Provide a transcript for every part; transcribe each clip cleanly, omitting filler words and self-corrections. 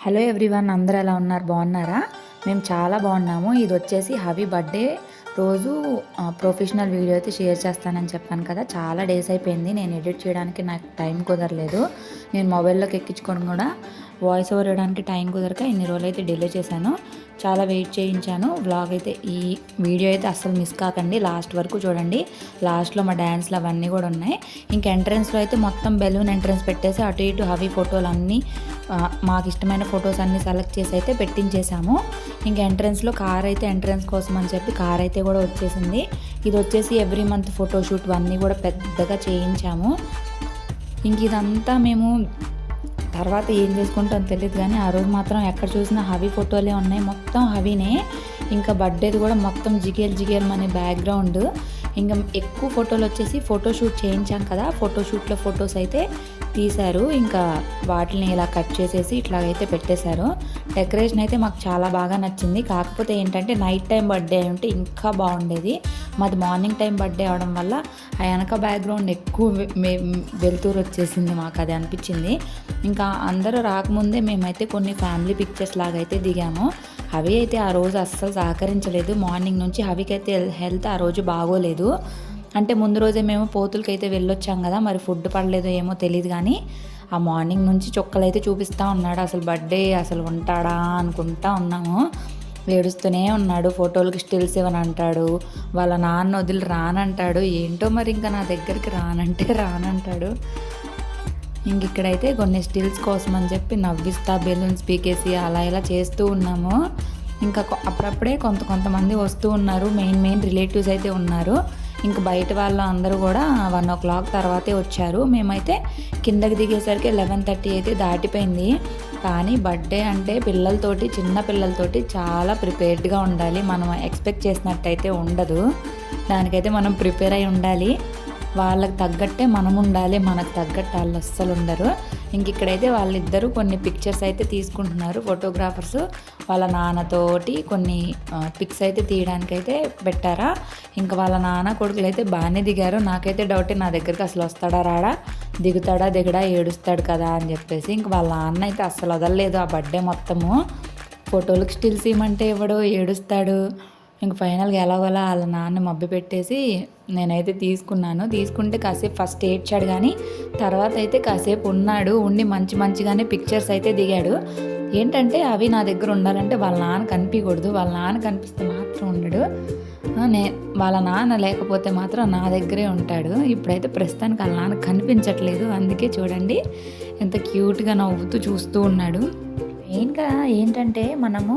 Hello everyone, అందరూ ఎలా ఉన్నారు? బాగున్నారా? మేము చాలా బాగున్నాము. ఇది వచ్చేసి హవి బర్త్డే రోజు ప్రొఫెషనల్ వీడియో అయితే షేర్ చేస్తానని చెప్పాను కదా. చాలా డేస్ అయిపోయింది నేను ఎడిట్ చేయడానికి, నాకు టైం కుదరలేదు. నేను మొబైల్లోకి ఎక్కించుకొని కూడా వాయిస్ ఓవర్ ఇవ్వడానికి టైం కుదరక ఇన్ని రోజులు అయితే డిలే చేశాను. చాలా వెయిట్ చేయించాను. వ్లాగ్ అయితే, ఈ వీడియో అయితే అస్సలు మిస్ కాకండి, లాస్ట్ వరకు చూడండి. లాస్ట్లో మా డ్యాన్స్లు అవన్నీ కూడా ఉన్నాయి. ఇంకా ఎంట్రన్స్లో అయితే మొత్తం బెలూన్ ఎంట్రన్స్ పెట్టేసి అటు ఇటు హవి ఫోటోలు అన్నీ, మాకు ఇష్టమైన ఫొటోస్ అన్నీ సెలెక్ట్ చేసి అయితే పెట్టించేసాము. ఇంకా ఎంట్రన్స్లో కార్ అయితే ఎంట్రన్స్ కోసం అని చెప్పి కార్ అయితే కూడా వచ్చేసింది. ఇది వచ్చేసి ఎవ్రీ మంత్ ఫోటోషూట్ అన్నీ కూడా పెద్దగా చేయించాము. ఇంక ఇదంతా మేము తర్వాత ఏం చేసుకుంటాం తెలియదు, కానీ ఆ రోజు మాత్రం ఎక్కడ చూసినా హవి ఫోటోలే ఉన్నాయి, మొత్తం హవీనే. ఇంకా బర్త్డేది కూడా మొత్తం జిగేల్ అనే బ్యాక్గ్రౌండ్. ఇంకా ఎక్కువ ఫోటోలు వచ్చేసి ఫోటోషూట్ చేయించాం కదా, ఫోటోషూట్లో ఫొటోస్ అయితే తీశారు. ఇంకా వాటిని ఇలా కట్ చేసేసి ఇట్లాగైతే పెట్టేశారు. డెకరేషన్ అయితే మాకు చాలా బాగా నచ్చింది. కాకపోతే ఏంటంటే నైట్ టైం బర్త్డే ఉంటే ఇంకా బాగుండేది. మాది మార్నింగ్ టైం బర్త్డే అవడం వల్ల ఆ వెనక బ్యాక్గ్రౌండ్ ఎక్కువ వెలుతురు వచ్చేసింది, మాకు అది అనిపించింది. ఇంకా అందరూ రాకముందే మేమైతే కొన్ని ఫ్యామిలీ పిక్చర్స్ లాగా అయితే దిగాము. హవి అయితే ఆ రోజు అస్సలు సహకరించలేదు. మార్నింగ్ నుంచి హవికి అయితే హెల్త్ ఆ రోజు బాగోలేదు. అంటే ముందు రోజే మేము పోతులకి అయితే వెళ్ళొచ్చాం కదా, మరి ఫుడ్ పడలేదో ఏమో తెలియదు, కానీ ఆ మార్నింగ్ నుంచి చుక్కలు అయితే చూపిస్తూ ఉన్నాడు. అసలు బర్త్డే అసలు ఉంటాడా అనుకుంటా ఉన్నాము. ఏడుస్తూనే ఉన్నాడు. ఫోటోలకి స్టిల్స్ ఇవ్వని అంటాడు, వాళ్ళ నాన్న వదిలి రానంటాడు. ఏంటో మరి ఇంకా నా దగ్గరికి రానంటే రానంటాడు. ఇంక ఇక్కడైతే కొన్ని స్టిల్స్ కోసం అని చెప్పి నవ్విస్తా బెలూన్స్ పీకేసి అలా ఇలా చేస్తూ ఉన్నాము. ఇంకా అప్పుడప్పుడే కొంతమంది వస్తూ ఉన్నారు. మెయిన్ రిలేటివ్స్ అయితే ఉన్నారు. ఇంక బయట వాళ్ళు అందరూ కూడా 1 o'clock తర్వాతే వచ్చారు. మేమైతే కిందకి దిగేసరికి 11:30 అయితే దాటిపోయింది. కానీ బర్త్డే అంటే పిల్లలతోటి, చిన్న పిల్లలతోటి చాలా ప్రిపేర్డ్గా ఉండాలి. మనం ఎక్స్పెక్ట్ చేసినట్టయితే ఉండదు. దానికైతే మనం ప్రిపేర్ అయి ఉండాలి. వాళ్ళకి తగ్గట్టే మనం ఉండాలి, మనకు తగ్గట్టు వాళ్ళు అస్సలు ఉండరు. ఇంక ఇక్కడైతే వాళ్ళిద్దరూ కొన్ని పిక్చర్స్ అయితే తీసుకుంటున్నారు. ఫోటోగ్రాఫర్స్ వాళ్ళ నాన్నతోటి కొన్ని పిక్స్ అయితే తీయడానికైతే పెట్టారా. ఇంకా వాళ్ళ నాన్న కొడుకులు అయితే బాగానే దిగారు. నాకైతే డౌటే, నా దగ్గరికి అసలు వస్తాడా రాడా, దిగుతాడా దిగడా, ఏడుస్తాడు కదా అని చెప్పేసి. ఇంక వాళ్ళ నాన్న అయితే అస్సలు వదలలేదు. ఆ బర్త్డే మొత్తము ఫోటోలకు స్టిల్స్ ఇవ్వమంటే ఇవ్వడు, ఏడుస్తాడు. ఇంక ఫైనల్గా ఎలాగోలా వాళ్ళ నాన్న మబ్బి పెట్టేసి నేనైతే తీసుకుంటే కాసేపు ఫస్ట్ ఏడ్చాడు, కానీ తర్వాత అయితే కాసేపు ఉండి మంచిగానే పిక్చర్స్ అయితే దిగాడు. ఏంటంటే అవి నా దగ్గర ఉండాలంటే వాళ్ళ నాన్న కనిపించకూడదు. వాళ్ళ నాన్న కనిపిస్తే మాత్రం ఉండడు. వాళ్ళ నాన్న లేకపోతే మాత్రం నా దగ్గరే ఉంటాడు. ఇప్పుడైతే ప్రస్తుతానికి వాళ్ళ నాన్న కనిపించట్లేదు. అందుకే చూడండి ఎంత క్యూట్గా నవ్వుతూ చూస్తూ ఉన్నాడు. మెయిన్గా ఏంటంటే మనము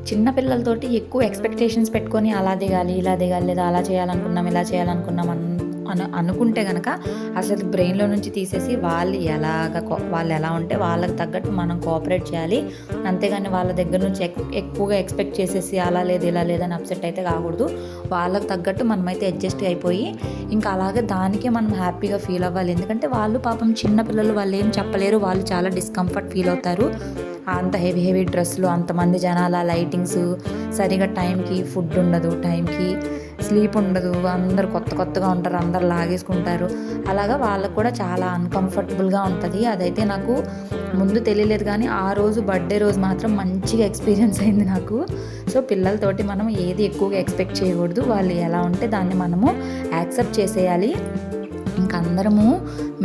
చిన్నపిల్లలతోటి ఎక్కువ ఎక్స్పెక్టేషన్స్ పెట్టుకొని అలా దిగాలి ఇలా దిగాలి, లేదా అలా చేయాలనుకున్నాం ఇలా చేయాలనుకున్నాం అనుకుంటే కనుక అసలు బ్రెయిన్లో నుంచి తీసేసి వాళ్ళు ఎలా ఉంటే వాళ్ళకి తగ్గట్టు మనం కోఆపరేట్ చేయాలి. అంతేగాని వాళ్ళ దగ్గర నుంచి ఎక్కువగా ఎక్స్పెక్ట్ చేసేసి అలా లేదు ఇలా లేదని అప్సెట్ అయితే కాకూడదు. వాళ్ళకి తగ్గట్టు మనమైతే అడ్జస్ట్ అయిపోయి ఇంకా అలాగే దానికే మనం హ్యాపీగా ఫీల్ అవ్వాలి. ఎందుకంటే వాళ్ళు పాపం చిన్నపిల్లలు, వాళ్ళు ఏం చెప్పలేరు, వాళ్ళు చాలా డిస్కంఫర్ట్ ఫీల్ అవుతారు. అంత హెవీ డ్రెస్సులు, అంతమంది జనాల, లైటింగ్స్, సరిగా టైంకి ఫుడ్ ఉండదు, టైంకి స్లీప్ ఉండదు, అందరు కొత్తగా ఉంటారు, అందరు లాగేసుకుంటారు. అలాగా వాళ్ళకు కూడా చాలా అన్కంఫర్టబుల్గా ఉంటుంది. అదైతే నాకు ముందు తెలియలేదు, కానీ ఆ రోజు బర్త్డే రోజు మాత్రం మంచిగా ఎక్స్పీరియన్స్ అయింది నాకు. సో పిల్లలతోటి మనం ఏది ఎక్కువగా ఎక్స్పెక్ట్ చేయకూడదు. వాళ్ళు ఎలా ఉంటే దాన్ని మనము యాక్సెప్ట్ చేసేయాలి. ఇంకా అందరము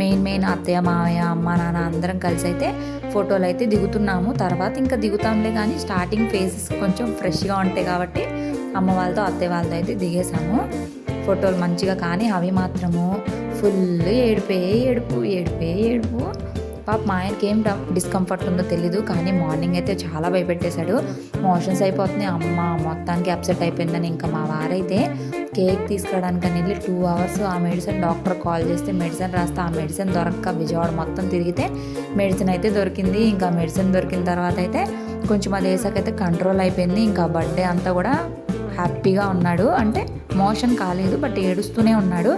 మెయిన్ అత్తయ్య, మావయ్య, అమ్మ, నాన్న అందరం కలిసి అయితే ఫోటోలు అయితే దిగుతున్నాము. తర్వాత ఇంకా దిగుతాంలే, కానీ స్టార్టింగ్ ఫేసెస్ కొంచెం ఫ్రెష్గా ఉంటాయి కాబట్టి అమ్మ వాళ్ళతో అత్తయ్య వాళ్ళతో అయితే దిగేసాము ఫోటోలు మంచిగా. కానీ అవి మాత్రము ఫుల్ ఏడుపు. పాప మా ఆయనకి ఏం డిస్కంఫర్ట్ ఉందో తెలీదు, కానీ మార్నింగ్ అయితే చాలా భయపెట్టేశాడు. మోషన్స్ అయిపోతున్నాయి, అమ్మ మొత్తానికి అప్సెట్ అయిపోయిందని. ఇంకా మా వారైతే కేక్ తీసుకురావడానికి వెళ్ళి 2 hours ఆ మెడిసిన్ డాక్టర్ కాల్ చేస్తే మెడిసిన్ రాస్తే ఆ మెడిసిన్ దొరక్క విజయవాడ మొత్తం తిరిగితే మెడిసిన్ అయితే దొరికింది. ఇంకా మెడిసిన్ దొరికిన తర్వాత అయితే కొంచెం అది వేసాకైతే కంట్రోల్ అయిపోయింది. ఇంకా బర్త్డే అంతా కూడా హ్యాపీగా ఉన్నాడు. అంటే మోషన్ కాలేదు, బట్ ఏడుస్తూనే ఉన్నాడు.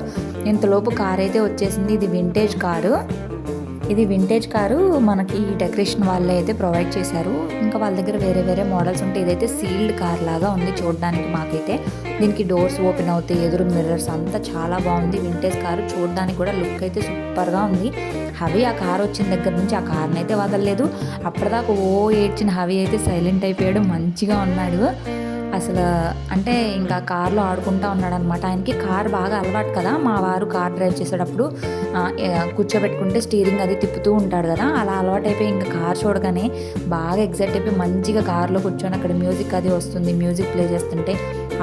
ఇంతలోపు కార్ అయితే వచ్చేసింది. ఇది వింటేజ్ కారు. ఇది వింటేజ్ కారు, మనకి డెకరేషన్ వాళ్ళే అయితే ప్రొవైడ్ చేశారు. ఇంకా వాళ్ళ దగ్గర వేరే వేరే మోడల్స్ ఉంటాయి. ఇదైతే సీల్డ్ కార్ లాగా ఉంది చూడడానికి. మాకైతే దీనికి డోర్స్ ఓపెన్ అవుతాయి, ఎదురు మిర్రర్స్ అంతా చాలా బాగుంది. వింటేజ్ కారు చూడడానికి కూడా లుక్ అయితే సూపర్గా ఉంది. హవి ఆ కార్ వచ్చిన దగ్గర నుంచి ఆ కార్ని అయితే వదలలేదు. అప్పటిదాకా ఏడ్చిన హవి అయితే సైలెంట్ అయిపోయాడు, మంచిగా ఉన్నాడు అసలు. అంటే ఇంకా కార్లో ఆడుకుంటూ ఉన్నాడు అనమాట. ఆయనకి కార్ బాగా అలవాటు కదా, మా వారు కార్ డ్రైవ్ చేసేటప్పుడు కూర్చోబెట్టుకుంటే స్టీరింగ్ అది తిప్పుతూ ఉంటాడు కదా, అలా అలవాటు అయిపోయి ఇంకా కార్ చూడగానే బాగా ఎగ్జైట్ అయిపోయి మంచిగా కార్లో కూర్చొని అక్కడ మ్యూజిక్ అది వస్తుంది, మ్యూజిక్ ప్లే చేస్తుంటే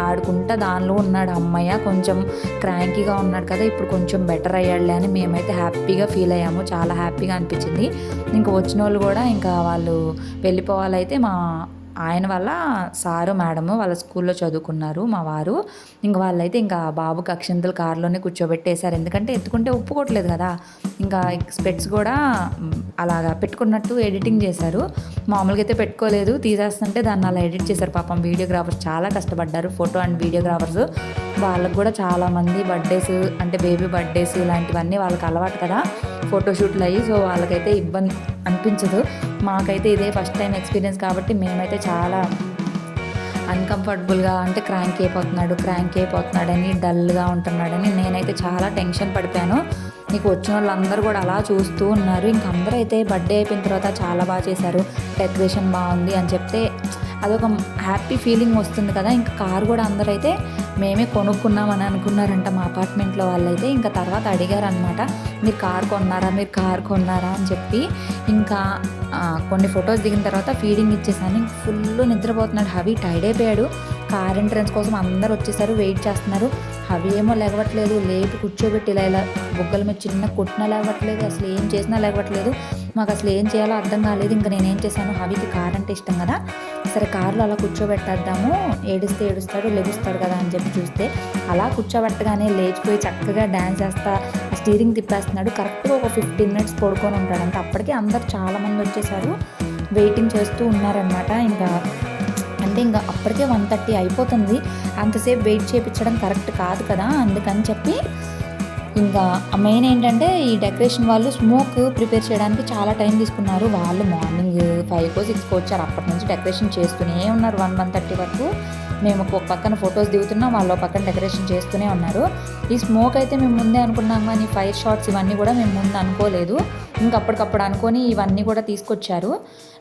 ఆడుకుంటా దానిలో ఉన్నాడు. అమ్మయ్య కొంచెం క్రాంకీగా ఉన్నాడు కదా, ఇప్పుడు కొంచెం బెటర్ అయ్యాడులే అని మేమైతే హ్యాపీగా ఫీల్ అయ్యాము. చాలా హ్యాపీగా అనిపించింది. ఇంకా వచ్చిన వాళ్ళు కూడా ఇంకా వాళ్ళు వెళ్ళిపోవాలైతే మా ఆయన వాళ్ళ సారు మేడము వాళ్ళ స్కూల్లో చదువుకున్నారు మా వారు. ఇంక వాళ్ళైతే ఇంకా బాబుకి అక్షంతలు కారులోనే కూర్చోబెట్టేశారు. ఎందుకంటే ఎత్తుకుంటే ఒప్పుకోవట్లేదు కదా. ఇంకా స్పెట్స్ కూడా అలాగా పెట్టుకున్నట్టు ఎడిటింగ్ చేశారు. మామూలుగా అయితే పెట్టుకోలేదు, తీసేస్తుంటే దాన్ని అలా ఎడిట్ చేశారు. పాపం వీడియోగ్రాఫర్స్ చాలా కష్టపడ్డారు, ఫోటో అండ్ వీడియోగ్రాఫర్స్. వాళ్ళకు కూడా చాలామంది బర్త్డేస్ అంటే బేబీ బర్త్డేస్ ఇలాంటివన్నీ వాళ్ళకి అలవాటు కదా ఫోటోషూట్లు అయ్యి. సో వాళ్ళకైతే ఇబ్బంది అనిపించదు. మాకైతే ఇదే ఫస్ట్ టైం ఎక్స్పీరియన్స్ కాబట్టి మేమైతే చాలా అన్కంఫర్టబుల్గా, అంటే క్రాంకీ అయిపోతున్నాడని, డల్గా ఉంటున్నాడని నేనైతే చాలా టెన్షన్ పడిపోయాను. నీకు వచ్చిన వాళ్ళందరూ కూడా అలా చూస్తూ ఉన్నారు. ఇంక అందరూ అయితే బర్త్డే అయిపోయిన తర్వాత చాలా బాగా చేశారు, డెకరేషన్ బాగుంది అని చెప్తే అదొక హ్యాపీ ఫీలింగ్ వస్తుంది కదా. ఇంకా కారు కూడా అందరైతే మేమే కొనుక్కున్నామని అనుకున్నారంట మా అపార్ట్మెంట్లో వాళ్ళైతే. ఇంకా తర్వాత అడిగారు అనమాట, మీరు కారు కొన్నారా అని చెప్పి. ఇంకా కొన్ని ఫొటోస్ దిగిన తర్వాత ఫీడింగ్ ఇచ్చేసాను. ఫుల్ నిద్రపోతున్నాడు హవి, టైర్డ్ అయిపోయాడు. కార్ ఎంట్రన్స్ కోసం అందరు వచ్చేసారు, వెయిట్ చేస్తున్నారు. హవి ఏమో లేవట్లేదు, లేపి కూర్చోబెట్టి ఇలా బొగ్గల మీద చిన్న కొట్టినా లేవట్లేదు, అసలు ఏం చేసినా లేవట్లేదు. మాకు అసలు ఏం చేయాలో అర్థం కాలేదు. ఇంకా నేనేం చేశాను, హవికి కార్ అంటే ఇష్టం కదా, సరే కార్లో అలా కూర్చోబెట్టేద్దాము, ఏడుస్తాడు లెగుస్తాడు కదా అని చెప్పి చూస్తే అలా కూర్చోబెట్టగానే లేచిపోయి చక్కగా డ్యాన్స్ చేస్తా స్టీరింగ్ తిప్పేస్తున్నాడు. కరెక్ట్గా ఒక 15 minutes పడుకొని ఉంటాడంట. అప్పటికే అందరు చాలామంది వచ్చేసారు, వెయిటింగ్ చేస్తూ ఉన్నారనమాట. ఇంకా అప్పటికే 1:30 అయిపోతుంది. అంతసేపు వెయిట్ చేయించడం కరెక్ట్ కాదు కదా, అందుకని చెప్పి ఇంకా మెయిన్ ఏంటంటే ఈ డెకరేషన్ వాళ్ళు స్మోక్ ప్రిపేర్ చేయడానికి చాలా టైం తీసుకున్నారు. వాళ్ళు మార్నింగ్ 5కో 6కో వచ్చారు. అప్పటి నుంచి డెకరేషన్ చేస్తూనే ఉన్నారు 1:30 వరకు. మేము ఒక పక్కన ఫొటోస్ దిగుతున్నాం, వాళ్ళు పక్కన డెకరేషన్ చేస్తూనే ఉన్నారు. ఈ స్మోక్ అయితే మేము ముందే అనుకున్నాం, కానీ ఫైర్ షాట్స్ ఇవన్నీ కూడా మేము ముందు అనుకోలేదు. ఇంకా అప్పటికప్పుడు అనుకొని ఇవన్నీ కూడా తీసుకొచ్చారు.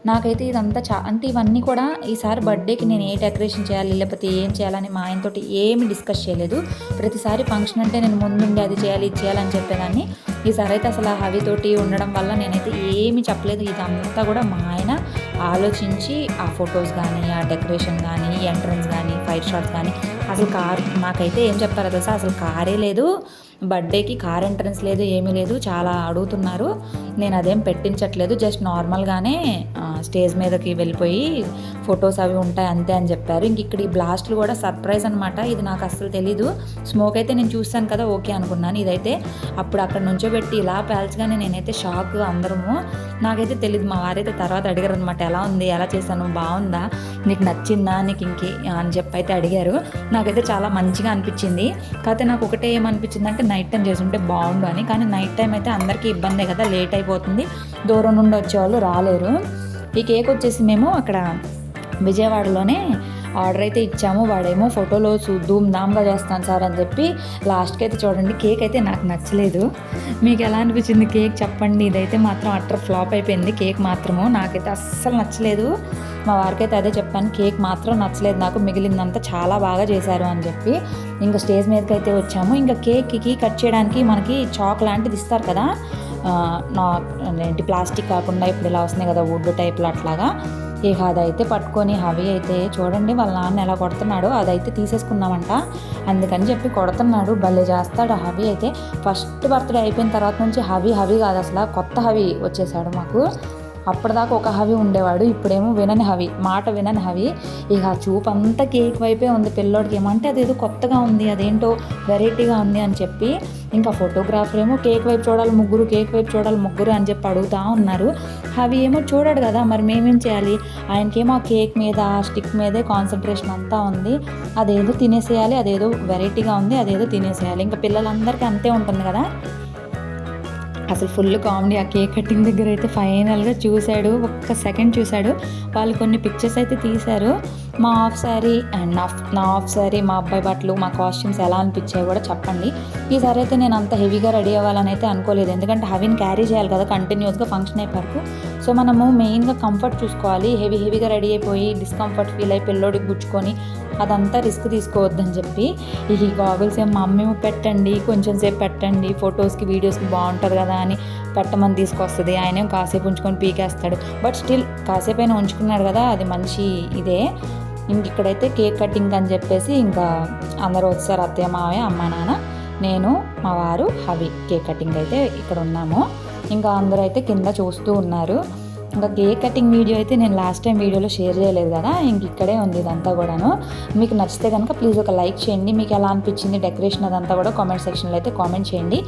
నాకైతే ఇదంతా అంటే ఇవన్నీ కూడా ఈసారి బర్త్డేకి నేను ఏ డెకరేషన్ చేయాలి లేకపోతే ఏం చేయాలని మా ఆయనతోటి ఏమి డిస్కస్ చేయలేదు. ప్రతిసారి ఫంక్షన్ అంటే నేను ముందుండి అది చేయాలి ఇది చేయాలని చెప్పేదాన్ని. ఈసారి అయితే అసలు హవితోటి ఉండడం వల్ల నేనైతే ఏమీ చెప్పలేదు. ఇదంతా కూడా మా ఆయన ఆలోచించి ఆ ఫొటోస్ కానీ, ఆ డెకరేషన్ కానీ, ఎంట్రన్స్ కానీ, ఫైర్ షాట్స్ కానీ, అసలు కార్ నాకైతే ఏం చెప్తారో తెలుసా, అసలు కారే లేదు బర్త్డేకి, కార్ ఎంట్రన్స్ లేదు, ఏమీ లేదు. చాలా అడుగుతున్నారు, నేను అదేం పెట్టించట్లేదు, జస్ట్ నార్మల్గానే స్టేజ్ మీదకి వెళ్ళిపోయి ఫొటోస్ అవి ఉంటాయి అంతే అని చెప్పారు. ఇంక ఇక్కడ ఈ బ్లాస్ట్లు కూడా సర్ప్రైజ్ అనమాట. ఇది నాకు అస్సలు తెలీదు. స్మోక్ అయితే నేను చూస్తాను కదా ఓకే అనుకున్నాను. ఇదైతే అప్పుడు అక్కడ నుంచో పెట్టి ఇలా పేల్చగానే నేనైతే షాక్, అందరము. నాకైతే తెలియదు. మా వారైతే తర్వాత అడిగారు అనమాట, ఎలా ఉంది, ఎలా చేశాను, బాగుందా, నీకు నచ్చిందా, నీకు ఇంకే అని చెప్పి అయితే అడిగారు. నాకైతే చాలా మంచిగా అనిపించింది. కాకపోతే నాకు ఒకటే ఏమనిపించింది అంటే నైట్ టైం చేసుంటే బాగుండు అని. కానీ నైట్ టైం అయితే అందరికీ ఇబ్బందే కదా, లేట్ అయిపోతుంది, దూరం నుండి వచ్చేవాళ్ళు రాలేరు. ఈ కేక్ వచ్చేసి మేము అక్కడ విజయవాడలోనే ఆర్డర్ అయితే ఇచ్చాము. వాడేమో ఫోటోలో ధూమ్ధామ్గా చేస్తాను సార్ అని చెప్పి లాస్ట్కి అయితే చూడండి, కేక్ అయితే నాకు నచ్చలేదు. మీకు ఎలా అనిపించింది కేక్ చెప్పండి. ఇదైతే మాత్రం అట్టర్ ఫ్లాప్ అయిపోయింది కేక్ మాత్రము. నాకైతే అస్సలు నచ్చలేదు. మా వారికి అయితే అదే చెప్పాను, కేక్ మాత్రం నచ్చలేదు నాకు, మిగిలిందంతా చాలా బాగా చేశారు అని చెప్పి. ఇంకా స్టేజ్ మీదకి అయితే వచ్చాము. ఇంకా కేక్కి కట్ చేయడానికి మనకి చాక్ లాంటిది ఇస్తారు కదా, ఏంటి ప్లాస్టిక్ కాకుండా ఇప్పుడు ఇలా వస్తున్నాయి కదా వుడ్ టైప్లో అట్లాగా. ఇక అదైతే పట్టుకొని హవి అయితే చూడండి వాళ్ళ నాన్న ఎలా కొడుతున్నాడో, అదైతే తీసేసుకున్నామంట, అందుకని చెప్పి కొడుతున్నాడు. భలే చేస్తాడు హవి అయితే. ఫస్ట్ బర్త్డే అయిపోయిన తర్వాత నుంచి హవి కాదు, అసలు కొత్త హవి వచ్చేసాడు మాకు. అప్పటిదాకా ఒక హవి ఉండేవాడు, ఇప్పుడేమో వినని హవి, మాట వినని హవి. ఇక చూపు అంతా కేక్ వైపే ఉంది పిల్లోడికి. ఏమంటే అదేదో కొత్తగా ఉంది, అదేంటో వెరైటీగా ఉంది అని చెప్పి. ఇంకా ఫోటోగ్రాఫర్ ఏమో కేక్ వైపు చూడాలి ముగ్గురు అని చెప్పి అడుగుతూ ఉన్నారు. హవి ఏమో చూడాడు కదా, మరి మేమేం చేయాలి, ఆయనకేమో ఆ కేక్ మీద ఆ స్టిక్ మీదే కాన్సన్ట్రేషన్ అంతా ఉంది. అదేదో తినేసేయాలి, అదేదో వెరైటీగా ఉంది, అదేదో తినేసేయాలి. ఇంకా పిల్లలందరికీ అంతే ఉంటుంది కదా. అసలు ఫుల్ కామెడీ. ఆ కేక్ కటింగ్ దగ్గర అయితే ఫైనల్గా చూశాడు, ఒక్క సెకండ్ చూశాడు. వాళ్ళు కొన్ని పిక్చర్స్ అయితే తీశారు. మా హాఫ్ శారీ అండ్ నా హాఫ్ శారీ, మా అబ్బాయి బట్టలు, మా కాస్ట్యూమ్స్ ఎలా అనిపించాయో కూడా చెప్పండి. ఈసారి అయితే నేను అంత హెవీగా రెడీ అవ్వాలని అయితే అనుకోలేదు, ఎందుకంటే హవీని క్యారీ చేయాలి కదా కంటిన్యూస్గా ఫంక్షన్ అయిపోయారు. సో మనము మెయిన్గా కంఫర్ట్ చూసుకోవాలి. హెవీగా రెడీ అయిపోయి డిస్కంఫర్ట్ ఫీల్ అయి పిల్లోడికి గుచ్చుకొని అదంతా రిస్క్ తీసుకోవద్దని చెప్పి ఈ గాగుల్స్ ఏం మా అమ్మేమో పెట్టండి, కొంచెం సేపు పెట్టండి, ఫొటోస్కి వీడియోస్కి బాగుంటుంది కదా అని పెట్టమని తీసుకొస్తుంది. ఆయనేం కాసేపు ఉంచుకొని పీకేస్తాడు. బట్ స్టిల్ కాసేపు అయినా ఉంచుకున్నాడు కదా, అది మంచి ఇదే. ఇంక ఇక్కడైతే కేక్ కటింగ్ అని చెప్పేసి ఇంకా అందరూ వచ్చారు. అత్తయ్య, మావయ్య, అమ్మ, నాన్న, నేను, మా వారు, హవి. కేక్ కటింగ్ అయితే ఇక్కడ ఉన్నాము. ఇంకా అందరూ అయితే కింద చూస్తూ ఉన్నారు. ఇంకా కేక్ కటింగ్ వీడియో అయితే నేను లాస్ట్ టైం వీడియోలో షేర్ చేయలేదు కదా, ఇంక ఇక్కడే ఉంది ఇదంతా కూడాను. మీకు నచ్చితే కనుక ప్లీజ్ ఒక లైక్ చేయండి. మీకు ఎలా అనిపించింది డెకరేషన్ అదంతా కూడా కామెంట్ సెక్షన్లో అయితే కామెంట్ చేయండి.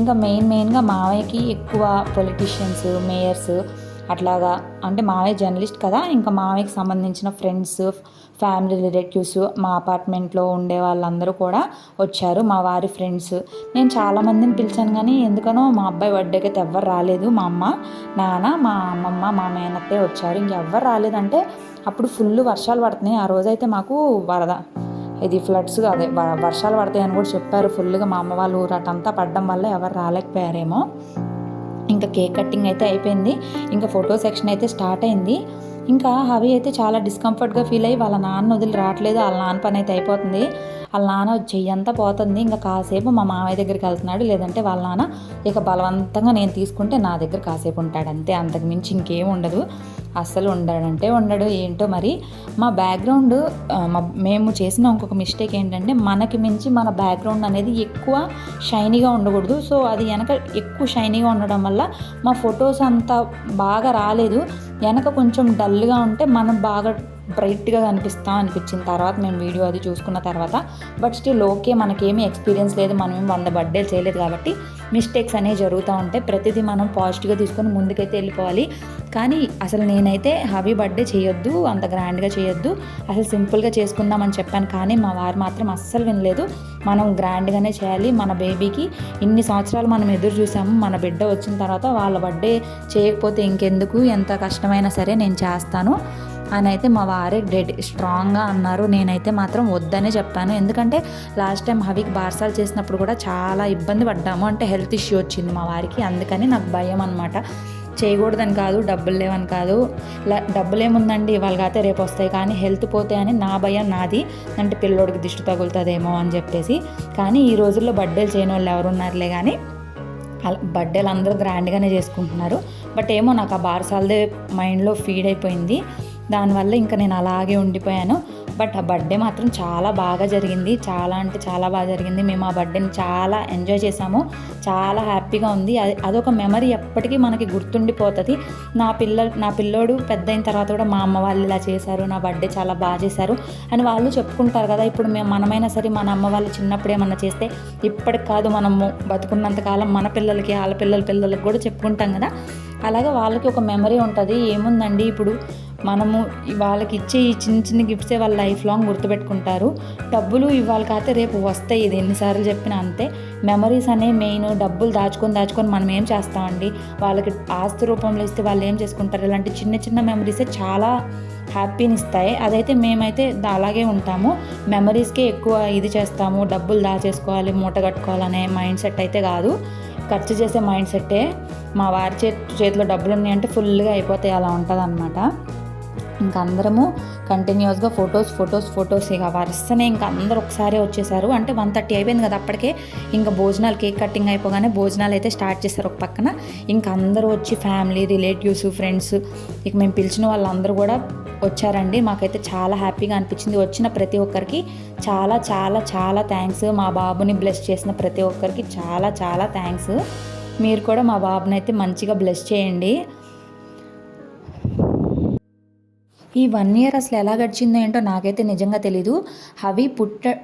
ఇంకా మెయిన్గా మావయ్యకి ఎక్కువ పొలిటీషియన్స్, మేయర్స్ అట్లాగా, అంటే మావయ్య జర్నలిస్ట్ కదా, ఇంకా మావయ్యకి సంబంధించిన ఫ్రెండ్స్, ఫ్యామిలీ, రిలేటివ్స్, మా అపార్ట్మెంట్లో ఉండే వాళ్ళందరూ కూడా వచ్చారు, మా వారి ఫ్రెండ్స్. నేను చాలామందిని పిలిచాను కానీ ఎందుకనో మా అబ్బాయి బర్త్డేకి అయితే ఎవ్వరు రాలేదు. మా అమ్మ, నాన్న, మా అమ్మమ్మ, మా మేనత్తే వచ్చారు. ఇంకెవ్వరు రాలేదంటే అప్పుడు ఫుల్ వర్షాలు పడుతున్నాయి. ఆ రోజైతే మాకు వరద, ఇది ఫ్లడ్స్ కాదు, వర్షాలు పడతాయని కూడా చెప్పారు ఫుల్గా. మా అమ్మ వాళ్ళ ఊరు అటంతా పడడం వల్ల ఎవరు రాలేకపోయారేమో. ఇంకా కేక్ కటింగ్ అయితే అయిపోయింది. ఇంకా ఫోటో సెక్షన్ అయితే స్టార్ట్ అయింది. ఇంకా హవి అయితే చాలా డిస్కంఫర్ట్గా ఫీల్ అయ్యి వాళ్ళ నాన్న వదిలి రావట్లేదు. వాళ్ళ నాన్న పని అయితే అయిపోతుంది, వాళ్ళ నాన్న చెయ్యంతా పోతుంది. ఇంకా కాసేపు మా మామయ్య దగ్గరికి వెళ్తున్నాడు, లేదంటే వాళ్ళ నాన్న ఇక బలవంతంగా నేను తీసుకుంటే నా దగ్గర కాసేపు ఉంటాడు అంతే, అంతకు మించి ఇంకేం ఉండదు. అస్సలు ఉండడు ఏంటో మరి. మా బ్యాక్గ్రౌండ్ మేము చేసిన ఇంకొక మిస్టేక్ ఏంటంటే మనకి మించి మన బ్యాక్గ్రౌండ్ అనేది ఎక్కువ షైనీగా ఉండకూడదు. సో అది వెనక ఎక్కువ షైనీగా ఉండడం వల్ల మా ఫొటోస్ అంత బాగా రాలేదు. వెనక కొంచెం డల్గా ఉంటే మనం బాగా బ్రైట్గా కనిపిస్తాం అనిపించింది తర్వాత మేము వీడియో అది చూసుకున్న తర్వాత. బట్ స్టిల్ ఓకే, మనకేమీ ఎక్స్పీరియన్స్ లేదు, మనం 100 బర్త్డేలు చేయలేదు కాబట్టి మిస్టేక్స్ అనేవి జరుగుతూ ఉంటాయి. ప్రతిదీ మనం పాజిటివ్గా తీసుకొని ముందుకైతే వెళ్ళిపోవాలి. కానీ అసలు నేనైతే హవి బర్త్డే చేయొద్దు, అంత గ్రాండ్గా చేయొద్దు, అసలు సింపుల్గా చేసుకుందామని చెప్పాను. కానీ మా వారు మాత్రం అస్సలు వినలేదు. మనం గ్రాండ్గానే చేయాలి, మన బేబీకి ఇన్ని సంవత్సరాలు మనం ఎదురు చూసాము, మన బిడ్డ వచ్చిన తర్వాత వాళ్ళ బర్త్డే చేయకపోతే ఇంకెందుకు, ఎంత కష్టమైనా సరే నేను చేస్తాను అని అయితే మా వారే స్ట్రాంగ్గా అన్నారు. నేనైతే మాత్రం వద్దనే చెప్పాను, ఎందుకంటే లాస్ట్ టైం హవికి బార్సాలు చేసినప్పుడు కూడా చాలా ఇబ్బంది పడ్డాము. అంటే హెల్త్ ఇష్యూ వచ్చింది మా వారికి, అందుకని నాకు భయం అనమాట. చేయకూడదని కాదు, డబ్బులు లేవని కాదు, డబ్బులు ఏముందండి ఇవాళ కాతే రేపు వస్తాయి, కానీ హెల్త్ పోతే అని నా భయం నాది. అంటే పిల్లోడికి దిష్టి తగులుతుందేమో అని చెప్పేసి. కానీ ఈ రోజుల్లో బర్త్డేలు చేయని వాళ్ళు ఎవరున్నారులే, కానీ బర్త్డేలు అందరూ గ్రాండ్గానే చేసుకుంటున్నారు. బట్ ఏమో నాకు ఆ బార్సాలదే మైండ్లో ఫీడ్ అయిపోయింది, దానివల్ల ఇంకా నేను అలాగే ఉండిపోయాను. బట్ ఆ బర్త్డే మాత్రం చాలా బాగా జరిగింది, చాలా అంటే చాలా బాగా జరిగింది. మేము ఆ బర్త్డేని చాలా ఎంజాయ్ చేసాము, చాలా హ్యాపీగా ఉంది. అదొక మెమరీ ఎప్పటికీ మనకి గుర్తుండిపోతుంది. నా పిల్లోడు పెద్ద అయిన తర్వాత కూడా మా అమ్మ వాళ్ళు ఇలా చేశారు, నా బర్త్డే చాలా బాగా చేశారు అని వాళ్ళు చెప్పుకుంటారు కదా. ఇప్పుడు మనమైనా సరే మన అమ్మ వాళ్ళు చిన్నప్పుడు ఏమన్నా చేస్తే ఇప్పటికి కాదు, మనము బతుకున్నంతకాలం మన పిల్లలకి, వాళ్ళ పిల్లలకి కూడా చెప్పుకుంటాం కదా. అలాగే వాళ్ళకి ఒక మెమరీ ఉంటుంది. ఏముందండి, ఇప్పుడు మనము వాళ్ళకి ఇచ్చే ఈ చిన్న గిఫ్ట్సే వాళ్ళ లైఫ్ లాంగ్ గుర్తుపెట్టుకుంటారు. డబ్బులు ఇవాళ కాతే రేపు వస్తాయి, ఇది ఎన్నిసార్లు చెప్పినా అంతే. మెమరీస్ అనే మెయిన్. డబ్బులు దాచుకొని మనం ఏం చేస్తామండి, వాళ్ళకి ఆస్తి రూపంలో ఇస్తే వాళ్ళు ఏం చేసుకుంటారు. ఇలాంటి చిన్న మెమరీసే చాలా హ్యాపీని ఇస్తాయి. అదైతే మేమైతే అలాగే ఉంటాము, మెమరీస్కే ఎక్కువ ఇది చేస్తాము. డబ్బులు దాచేసుకోవాలి, మూట కట్టుకోవాలనే మైండ్ సెట్ అయితే కాదు, ఖర్చు చేసే మైండ్ సెట్టే. మా వారి చేతిలో డబ్బులు ఉన్నాయంటే ఫుల్గా అయిపోతాయి, అలా ఉంటుంది అనమాట. ఇంకా అందరము కంటిన్యూస్గా ఫొటోస్ ఇక వరుసనే ఇంకా అందరూ ఒకసారి వచ్చేసారు. అంటే 1:30 అయిపోయింది కదా అప్పటికే. ఇంకా భోజనాలు, కేక్ కటింగ్ అయిపోగానే భోజనాలు అయితే స్టార్ట్ చేశారు ఒక పక్కన. ఇంకా అందరూ వచ్చి ఫ్యామిలీ, రిలేటివ్స్, ఫ్రెండ్స్, ఇక మేము పిలిచిన వాళ్ళందరూ కూడా వచ్చారండి. మాకైతే చాలా హ్యాపీగా అనిపించింది. వచ్చిన ప్రతి ఒక్కరికి చాలా చాలా చాలా థ్యాంక్స్. మా బాబుని బ్లెస్ చేసిన ప్రతి ఒక్కరికి చాలా చాలా థ్యాంక్స్. మీరు కూడా మా బాబుని అయితే మంచిగా బ్లెస్ చేయండి. ఈ 1 ఇయర్ అసలు ఎలా గడిచిందో ఏంటో నాకైతే నిజంగా తెలీదు. హవి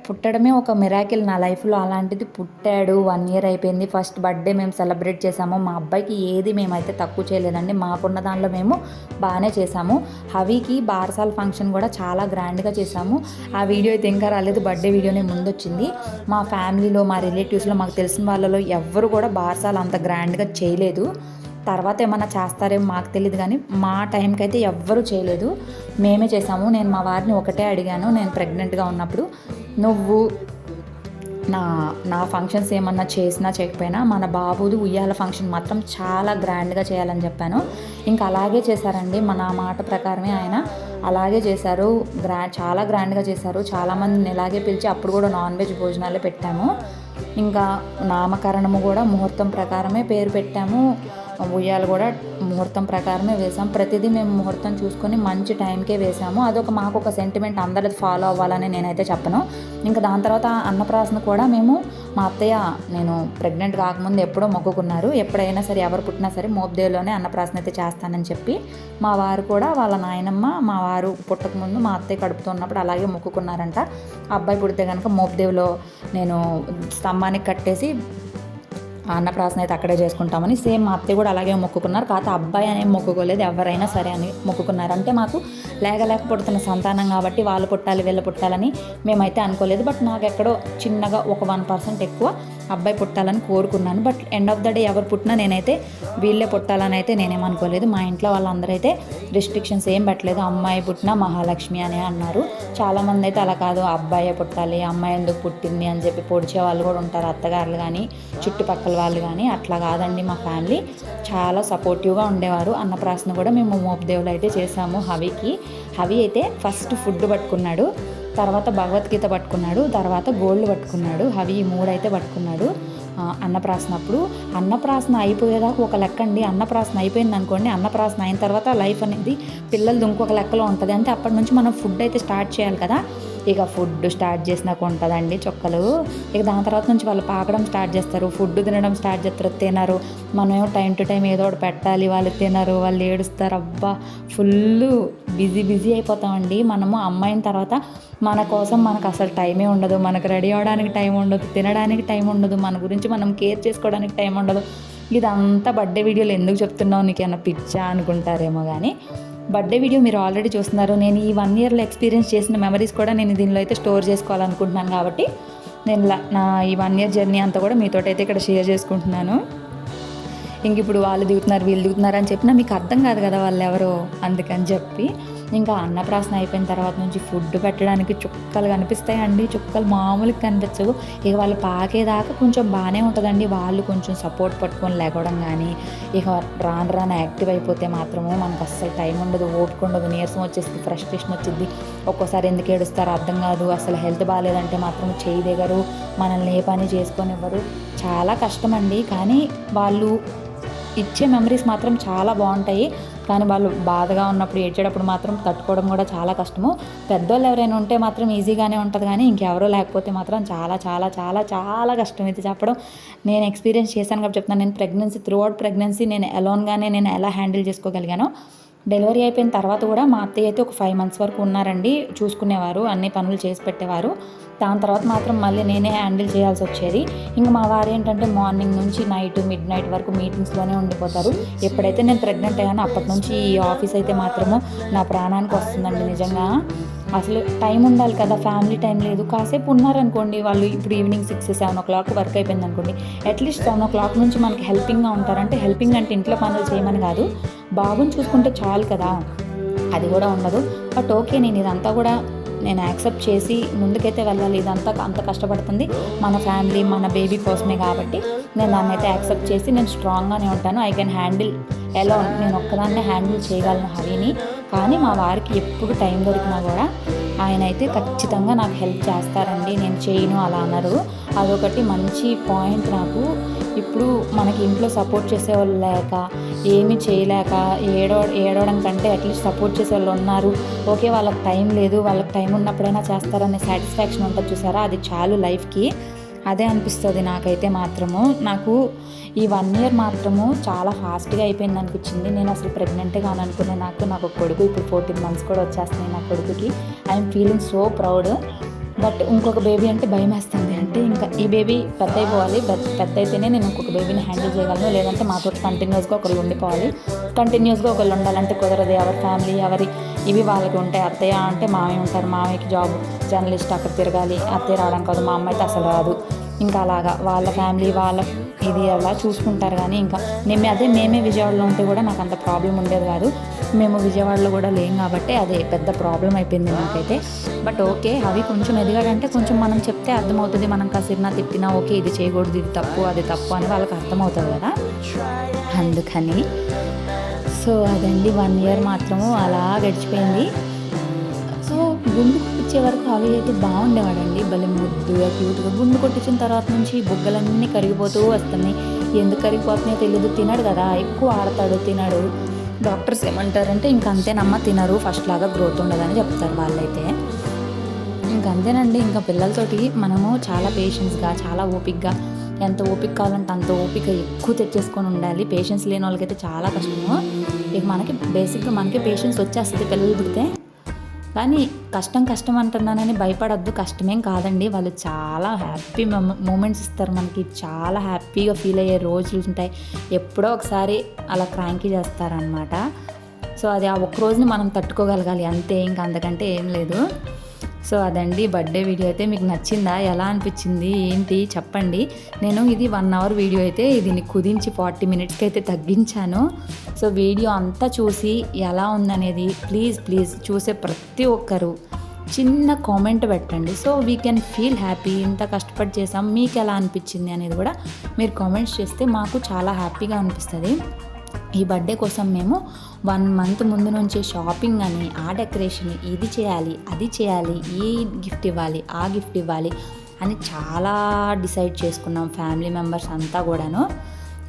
పుట్టడమే ఒక మిరాకిల్ నా లైఫ్‌లో. అలాంటిది పుట్టాడు, 1 ఇయర్ అయిపోయింది. ఫస్ట్ బర్త్‌డే మేము సెలబ్రేట్ చేసాము. మా అబ్బాయికి ఏది మేమైతే తక్కువ చేయలేదండి. మాకున్న దానిలో మేము బాగానే చేసాము. హవికి బారసాల ఫంక్షన్ కూడా చాలా గ్రాండ్‌గా చేసాము. ఆ వీడియో అయితే ఇంకా రాలేదు. బర్త్‌డే వీడియోనే ముందొచ్చింది. మా ఫ్యామిలీలో, మా రిలేటివ్స్‌లో, మాకు తెలిసిన వాళ్ళలో ఎవ్వరు కూడా బారసాల అంత గ్రాండ్‌గా చేయలేదు. తర్వాత ఏమన్నా చేస్తారేమో మాకు తెలియదు, కానీ మా టైంకి అయితే ఎవ్వరూ చేయలేదు. మేమే చేసాము. నేను మా వారిని ఒకటే అడిగాను, నేను ప్రెగ్నెంట్గా ఉన్నప్పుడు, నువ్వు నా ఫంక్షన్స్ ఏమన్నా చేసినా చేయకపోయినా మన బాబుది ఉయ్యాల ఫంక్షన్ మాత్రం చాలా గ్రాండ్గా చేయాలని చెప్పాను. ఇంకా అలాగే చేశారండి. నా మాట ప్రకారమే ఆయన అలాగే చేశారు. చాలా గ్రాండ్గా చేశారు. చాలామందిని ఇలాగే పిలిచి అప్పుడు కూడా నాన్ వెజ్ భోజనాలే పెట్టాము. ఇంకా నామకరణము కూడా ముహూర్తం ప్రకారమే పేరు పెట్టాము. ఉయ్యాలు కూడా ముహూర్తం ప్రకారమే వేసాం. ప్రతిదీ మేము ముహూర్తం చూసుకొని మంచి టైంకే వేసాము. మాకు ఒక సెంటిమెంట్, అందరిది ఫాలో అవ్వాలని నేనైతే చెప్పను. ఇంకా దాని తర్వాత అన్నప్రాసన కూడా మేము, మా అత్తయ్య నేను ప్రెగ్నెంట్ కాకముందు ఎప్పుడో మొక్కుకున్నారు, ఎప్పుడైనా సరే ఎవరు పుట్టినా సరే మోపుదేవిలోనే అన్నప్రాసన అయితే చేస్తానని చెప్పి. మా వారు కూడా వాళ్ళ నాయనమ్మ, మా వారు పుట్టకముందు మా అత్తయ్య కడుపుతో ఉన్నప్పుడు అలాగే మొక్కుకున్నారంట. అబ్బాయి పుడితే కనుక మోపుదేవిలో నేను స్తంభానికి కట్టేసి అన్నప్రాసన అయితే అక్కడే చేసుకుంటామని. సేమ్ మా అత్తయ్య కూడా అలాగే మొక్కుకున్నారు. కాకపోతే అబ్బాయి అనేవి మొక్కుకోలేదు, ఎవరైనా సరే అని మొక్కుకున్నారు. అంటే మాకు లేక పుడుతున్న సంతానం కాబట్టి వాళ్ళు పుట్టాలి వీళ్ళు పుట్టాలని మేమైతే అనుకోలేదు. బట్ నాకు ఎక్కడో చిన్నగా ఒక 1% ఎక్కువ అబ్బాయి పుట్టాలని కోరుకున్నాను. But end of the day ఎవరు పుట్టినా నేనైతే వీళ్ళే పుట్టాలని అయితే నేనేమనుకోలేదు. మా ఇంట్లో వాళ్ళందరూ అయితే రిస్ట్రిక్షన్స్ ఏం పెట్టలేదు. అమ్మాయి పుట్టినా మహాలక్ష్మి అనే అన్నారు. చాలామంది అయితే అలా కాదు, అబ్బాయే పుట్టాలి, అమ్మాయి ఎందుకు పుట్టింది అని చెప్పి పొడిచే వాళ్ళు కూడా ఉంటారు, అత్తగారులు కానీ చుట్టుపక్కల వాళ్ళు కానీ. అట్లా కాదండి, మా ఫ్యామిలీ చాలా సపోర్టివ్గా ఉండేవారు. అన్నప్రాసన కూడా మేము మోపుదేవులు అయితే చేసాము. హవి అయితే ఫస్ట్ ఫుడ్ పట్టుకున్నాడు, తర్వాత భగవద్గీత పట్టుకున్నాడు, తర్వాత గోల్డ్ పట్టుకున్నాడు. హవి ఈ 3 అయితే పట్టుకున్నాడు అన్నప్రాసన అయిపోయేదాకా ఒక లెక్క అండి. అన్నప్రాసన అయిపోయింది అనుకోండి, అన్నప్రాసన అయిన తర్వాత లైఫ్ అనేది పిల్లలది ఇంకొక లెక్కలో ఉంటుంది. అంటే అప్పటి నుంచి మనం ఫుడ్ అయితే స్టార్ట్ చేయాలి కదా. ఇక ఫుడ్ స్టార్ట్ చేసినాక ఉంటుందండి చొక్కలు. ఇక దాని తర్వాత నుంచి వాళ్ళు పాకడం స్టార్ట్ చేస్తారు, ఫుడ్ తినడం స్టార్ట్ చేస్తారు. తినరు, మనమేమో టైం టు టైం ఏదో ఒకటి పెట్టాలి, వాళ్ళు తినరు, వాళ్ళు ఏడుస్తారు. అబ్బా ఫుల్ బిజీ అయిపోతామండి. మనము అమ్మాయిన తర్వాత మన కోసం మనకు అసలు టైమే ఉండదు, మనకు రెడీ అవ్వడానికి టైం ఉండదు, తినడానికి టైం ఉండదు, మన గురించి మనం కేర్ చేసుకోవడానికి టైం ఉండదు. ఇదంతా బర్త్డే వీడియోలు ఎందుకు చెప్తున్నావు, నీకేమన్నా పిచ్చా అనుకుంటారేమో, కానీ బర్త్డే వీడియో మీరు ఆల్రెడీ చూస్తున్నారు. నేను ఈ 1 ఇయర్లో ఎక్స్పీరియన్స్ చేసిన మెమరీస్ కూడా నేను దీనిలో అయితే స్టోర్ చేసుకోవాలనుకుంటున్నాను. కాబట్టి నేను నా ఈ 1 ఇయర్ జర్నీ అంతా కూడా మీతో అయితే ఇక్కడ షేర్ చేసుకుంటున్నాను. ఇంక ఇప్పుడు వాళ్ళు దిగుతున్నారు వీళ్ళు దిగుతున్నారు అని చెప్పినా మీకు అర్థం కాదు కదా వాళ్ళు ఎవరో, అందుకని చెప్పి. ఇంకా అన్నప్రాసన అయిపోయిన తర్వాత నుంచి ఫుడ్ పెట్టడానికి చుక్కలు కనిపిస్తాయండి. చుక్కలు మామూలుగా కనిపించవు. ఇక వాళ్ళు పాకేదాకా కొంచెం బాగానే ఉంటుందండి. వాళ్ళు కొంచెం సపోర్ట్ పట్టుకొని లేకపోవడం కానీ, ఇక రాను యాక్టివ్ అయిపోతే మాత్రము మనకు అస్సలు టైం ఉండదు, ఓపిక ఉండదు, నీరసం వచ్చేసి ఫ్రస్ట్రేషన్ వచ్చింది. ఒక్కోసారి ఎందుకు ఏడుస్తారో అర్థం కాదు. అసలు హెల్త్ బాగాలేదంటే మాత్రం చేయి దిగరు, మనల్ని ఏ పని చేసుకొనివ్వరు. చాలా కష్టం అండి. కానీ వాళ్ళు ఇచ్చే మెమరీస్ మాత్రం చాలా బాగుంటాయి. కానీ వాళ్ళు బాధగా ఉన్నప్పుడు, ఏడ్చేటప్పుడు మాత్రం తట్టుకోవడం కూడా చాలా కష్టము. పెద్దోళ్ళు ఎవరైనా ఉంటే మాత్రం ఈజీగానే ఉంటుంది, కానీ ఇంకెవరో లేకపోతే మాత్రం చాలా చాలా చాలా చాలా కష్టం. ఇది చెప్పడం నేను ఎక్స్పీరియన్స్ చేశాను కాబట్టి చెప్తున్నాను. నేను త్రూఅవుట్ ప్రెగ్నెన్సీ నేను అలోన్గానే నేను ఎలా హ్యాండిల్ చేసుకోగలిగానో. డెలివరీ అయిపోయిన తర్వాత కూడా మా అత్తయ్య అయితే ఒక 5 months వరకు ఉన్నారండి, చూసుకునేవారు, అన్ని పనులు చేసి పెట్టేవారు. దాని తర్వాత మాత్రం మళ్ళీ నేనే హ్యాండిల్ చేయాల్సి వచ్చేది. ఇంకా మా వారు ఏంటంటే మార్నింగ్ నుంచి మిడ్ నైట్ వరకు మీటింగ్స్లోనే ఉండిపోతారు. ఎప్పుడైతే నేను ప్రెగ్నెంట్ అయ్యానో అప్పటి నుంచి ఈ ఆఫీస్ అయితే మాత్రము నా ప్రాణానికి వస్తుందండి. నిజంగా అసలు టైం ఉండాలి కదా, ఫ్యామిలీ టైం లేదు. కాసేపు ఉన్నారనుకోండి వాళ్ళు, ఇప్పుడు ఈవినింగ్ 6-7 o'clock వర్క్ అయిపోయింది అనుకోండి, అట్లీస్ట్ 7 o'clock నుంచి మనకి హెల్పింగ్గా ఉంటారు. అంటే హెల్పింగ్ అంటే ఇంట్లో పనులు చేయమని కాదు, బాబుని చూసుకుంటే చాలు కదా, అది కూడా ఉండదు. బట్ ఓకే, నేను ఇదంతా కూడా యాక్సెప్ట్ చేసి ముందుకైతే వెళ్ళాలి. ఇదంతా అంత కష్టపడుతుంది మన ఫ్యామిలీ, మన బేబీ కోసమే కాబట్టి నేను దాన్ని అయితే యాక్సెప్ట్ చేసి నేను స్ట్రాంగ్గానే ఉంటాను. ఐ కెన్ హ్యాండిల్ ఎలా, నేను ఒక్కదాన్నే హ్యాండిల్ చేయగలను హరిని. కానీ మా వారికి ఎప్పుడు టైం దొరికినా కూడా ఆయన అయితే ఖచ్చితంగా నాకు హెల్ప్ చేస్తారండి. నేను చేయను అలా అనరు. అదొకటి మంచి పాయింట్ నాకు. ఇప్పుడు మనకి ఇంట్లో సపోర్ట్ చేసేవాళ్ళు లేక, ఏమీ చేయలేక ఏడవడం కంటే అట్లీస్ట్ సపోర్ట్ చేసేవాళ్ళు ఉన్నారు, ఓకే వాళ్ళకి టైం లేదు, వాళ్ళకి టైం ఉన్నప్పుడైనా చేస్తారనే సాటిస్ఫాక్షన్ ఉంటుంది చూసారా, అది చాలు లైఫ్కి. అదే అనిపిస్తుంది నాకైతే మాత్రము. నాకు ఈ 1 ఇయర్ మాత్రము చాలా ఫాస్ట్గా అయిపోయింది అనిపించింది. నేను అసలు ప్రెగ్నెంట్గా అని అనుకునే నాకు ఒక కొడుకు ఇప్పుడు 14 months కూడా వచ్చేస్తున్నాయి నా కొడుకుకి. I'm feeling so proud. But ఇంకొక బేబీ అంటే భయం వేస్తుంది. అంటే ఇంకా ఈ బేబీ పెద్ద అయిపోవాలి, పెద్ద అయితేనే నేను ఇంకొక బేబీని హ్యాండిల్ చేయగలను, లేదంటే మాతో కంటిన్యూస్గా ఒకళ్ళు ఉండిపోవాలి. కంటిన్యూస్గా ఒకళ్ళు ఉండాలంటే కుదరదు. ఎవరి ఫ్యామిలీ ఎవరి ఇవి వాళ్ళకి ఉంటాయి. అత్తయ్య అంటే మామయ్య ఉంటారు, మామయ్యకి జాబ్ జర్నలిస్ట్, అక్కడ తిరగాలి, అత్తయ్య రావడం కాదు, మా అమ్మ అయితే అసలు రాదు. ఇంకా అలాగా వాళ్ళ ఫ్యామిలీ వాళ్ళ ఇది అలా చూసుకుంటారు. కానీ ఇంకా మేమే విజయవాడలో ఉంటే కూడా నాకు అంత ప్రాబ్లం ఉండేది కాదు. మేము విజయవాడలో కూడా లేం కాబట్టి అదే పెద్ద ప్రాబ్లం అయిపోయింది నాకైతే. బట్ ఓకే, అవి కొంచెం ఎదిగాడంటే కొంచెం మనం చెప్తే అర్థమవుతుంది. మనం కసిరినా తిట్టినా ఓకే ఇది చేయకూడదు, ఇది తప్పు, అది తప్పు అని వాళ్ళకి అర్థమవుతుంది కదా, అందుకని. సో అదండి 1 ఇయర్ మాత్రము అలా గడిచిపోయింది. సో గుండు కొట్టించే వరకు అవి అయితే బాగుండేవాడండి, భలే ముద్దుగా క్యూట్గా. గుండు కొట్టించిన తర్వాత నుంచి బుగ్గలన్నీ కరిగిపోతూ వస్తున్నాయి. ఎందుకు కరిగిపోతున్నాయో తెలియదు. తినడు కదా, ఎక్కువ ఆడతాడు, తినడు. డాక్టర్స్ ఏమంటారంటే ఇంకంతేనమ్మ, తినరు, ఫస్ట్ లాగా గ్రోత్ ఉండదని చెప్తారు వాళ్ళైతే. ఇంకంతేనండి. ఇంకా పిల్లలతోటి మనము చాలా పేషెన్స్గా, చాలా ఓపికగా, ఎంత ఓపిక కావాలంటే అంత ఓపిక ఎక్కువ తెచ్చేసుకొని ఉండాలి. పేషెన్స్ లేని వాళ్ళకైతే చాలా కష్టము. ఇక మనకి పేషెన్స్ వచ్చేస్తుంది పిల్లలు పుడితే. కానీ కష్టం అంటున్నానని భయపడద్దు, కష్టమేం కాదండి. వాళ్ళు చాలా హ్యాపీ మూమెంట్స్ ఇస్తారు మనకి, చాలా హ్యాపీగా ఫీల్ అయ్యే రోజులు ఉంటాయి. ఎప్పుడో ఒకసారి అలా క్రాంకీ చేస్తారనమాట. సో అది ఆ ఒక్క రోజుని మనం తట్టుకోగలగాలి అంతే, ఇంకా అంతకంటే ఏం లేదు. సో అదండి బర్త్డే వీడియో అయితే. మీకు నచ్చిందా, ఎలా అనిపించింది ఏంటి చెప్పండి. నేను ఇది 1 hour వీడియో అయితే దీన్ని కుదించి 40 minutesకి అయితే తగ్గించాను. సో వీడియో అంతా చూసి ఎలా ఉందనేది ప్లీజ్ చూసే ప్రతి ఒక్కరు చిన్న కామెంట్ పెట్టండి. So we can feel happy. ఇంత కష్టపడి చేసాం, మీకు ఎలా అనిపించింది అనేది కూడా మీరు కామెంట్స్ చేస్తే మాకు చాలా హ్యాపీగా అనిపిస్తుంది. ఈ బర్త్డే కోసం మేము 1 month ముందు నుంచి షాపింగ్ అని, ఆ డెకరేషన్, ఇది చేయాలి, అది చేయాలి, ఈ గిఫ్ట్ ఇవ్వాలి, ఆ గిఫ్ట్ ఇవ్వాలి అని చాలా డిసైడ్ చేసుకున్నాం ఫ్యామిలీ మెంబర్స్ అంతా కూడాను.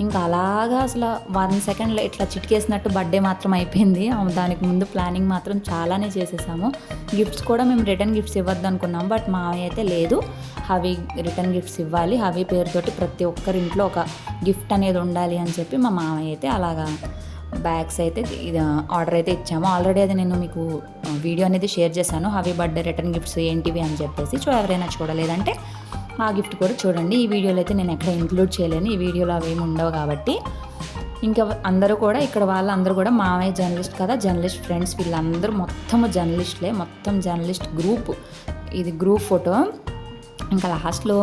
ఇంకా అలాగా అసలు 1 secondలో ఇట్లా చిటికేసినట్టు బర్త్డే మాత్రం అయిపోయింది. దానికి ముందు ప్లానింగ్ మాత్రం చాలానే చేసేసాము. గిఫ్ట్స్ కూడా మేము రిటర్న్ గిఫ్ట్స్ ఇవ్వద్దు అనుకున్నాం. బట్ మావయ్య అయితే లేదు, హవి రిటర్న్ గిఫ్ట్స్ ఇవ్వాలి, హవి పేరుతోటి ప్రతి ఒక్కరి ఇంట్లో ఒక గిఫ్ట్ అనేది ఉండాలి అని చెప్పి మా మావయ్య అయితే అలాగా బ్యాగ్స్ అయితే ఆర్డర్ అయితే ఇచ్చాము. ఆల్రెడీ అది నేను మీకు వీడియో అనేది షేర్ చేశాను, హవి బర్త్డే రిటర్న్ గిఫ్ట్స్ ఏంటివి అని చెప్పేసి. సో ఎవరైనా చూడలేదంటే ఆ గిఫ్ట్ కూడా చూడండి. ఈ వీడియోలో అయితే నేను ఎక్కడ ఇంక్లూడ్ చేయలేను, ఈ వీడియోలో అవి ఏమి ఉండవు కాబట్టి. ఇంకా అందరూ కూడా ఇక్కడ వాళ్ళందరూ కూడా మామయ్య జర్నలిస్ట్ కదా, జర్నలిస్ట్ ఫ్రెండ్స్ వీళ్ళందరూ మొత్తం జర్నలిస్ట్లే, మొత్తం జర్నలిస్ట్ గ్రూప్. ఇది గ్రూప్ ఫోటో. ఇంకా లాస్ట్లో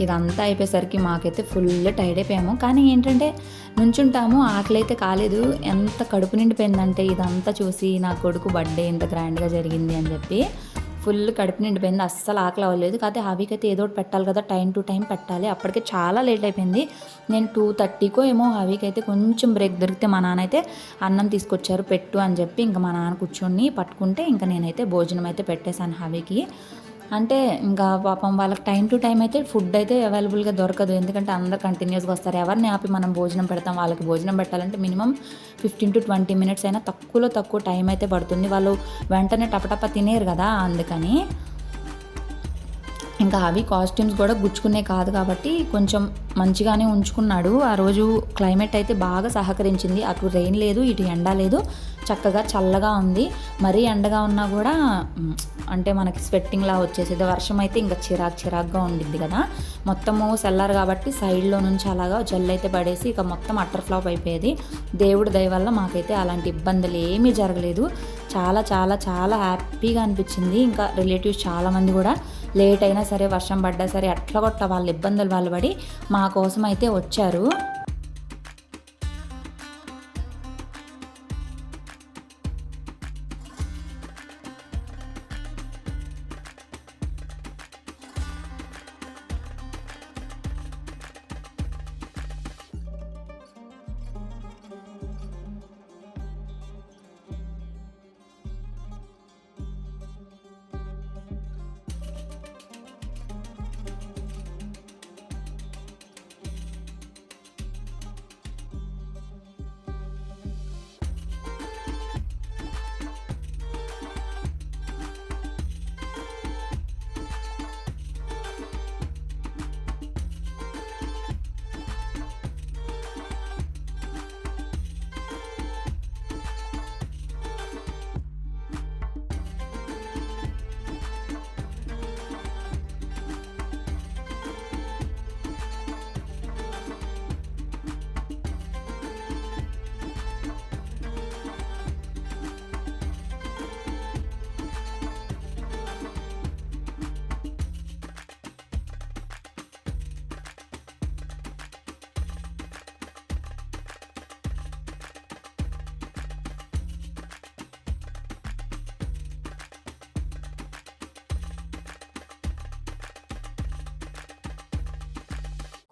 ఇదంతా అయిపోయేసరికి మాకైతే ఫుల్ టైర్డ్ అయిపోయాము. కానీ ఏంటంటే నుంచుంటాము, ఆకలి అయితే కాలేదు. ఎంత కడుపు నిండిపోయిందంటే ఇదంతా చూసి నా కొడుకు బర్త్డే ఇంత గ్రాండ్గా జరిగింది అని చెప్పి ఫుల్ కడుపు నిండిపోయింది. అస్సలు ఆకలి అవ్వలేదు. కాకపోతే హవికైతే ఏదో ఒకటి పెట్టాలి కదా, టైం టు టైం పెట్టాలి. అప్పటికే చాలా లేట్ అయిపోయింది. నేను 2:30కో ఏమో హవికైతే కొంచెం బ్రేక్ దొరికితే మా నాన్న అయితే అన్నం తీసుకొచ్చారు పెట్టు అని చెప్పి ఇంకా మా నాన్న కూర్చొని పట్టుకుంటే ఇంకా నేనైతే భోజనం అయితే పెట్టేశాను హవికి. అంటే ఇంకా పాపం వాళ్ళకి టైం టు టైం అయితే ఫుడ్ అయితే అవైలబుల్గా దొరకదు. ఎందుకంటే అందరు కంటిన్యూస్గా వస్తారు. ఎవరిని ఆపి మనం భోజనం పెడతాం? వాళ్ళకి భోజనం పెట్టాలంటే మినిమం 15 to 20 minutes అయినా తక్కువలో తక్కువ టైం అయితే పడుతుంది. వాళ్ళు వెంటనే టపటప తినేరు కదా, అందుకని. ఇంకా అవి కాస్ట్యూమ్స్ కూడా గుచ్చుకునే కాదు కాబట్టి కొంచెం మంచిగానే ఉంచుకున్నాడు. ఆ రోజు క్లైమేట్ అయితే బాగా సహకరించింది. అటు రెయిన్ లేదు, ఇటు ఎండ లేదు, చక్కగా చల్లగా ఉంది. మరీ ఎండగా ఉన్నా కూడా అంటే మనకి స్వెట్టింగ్లా వచ్చేసేది. వర్షం అయితే ఇంకా చిరాగ్గా ఉండిద్ది కదా. మొత్తము సెల్లార్ కాబట్టి సైడ్లో నుంచి అలాగా జల్లు అయితే పడేసి ఇక మొత్తం అట్టర్ ఫ్లాప్ అయిపోయేది. దేవుడి దయ వల్ల మాకైతే అలాంటి ఇబ్బందులు ఏమీ జరగలేదు. చాలా చాలా చాలా హ్యాపీగా అనిపించింది. ఇంకా రిలేటివ్స్ చాలామంది కూడా లేట్ అయినా సరే, వర్షం పడ్డా సరే, అట్లా కొట్ట వాళ్ళ ఇబ్బందులు వాళ్ళు పడి మా కోసం అయితే వచ్చారు.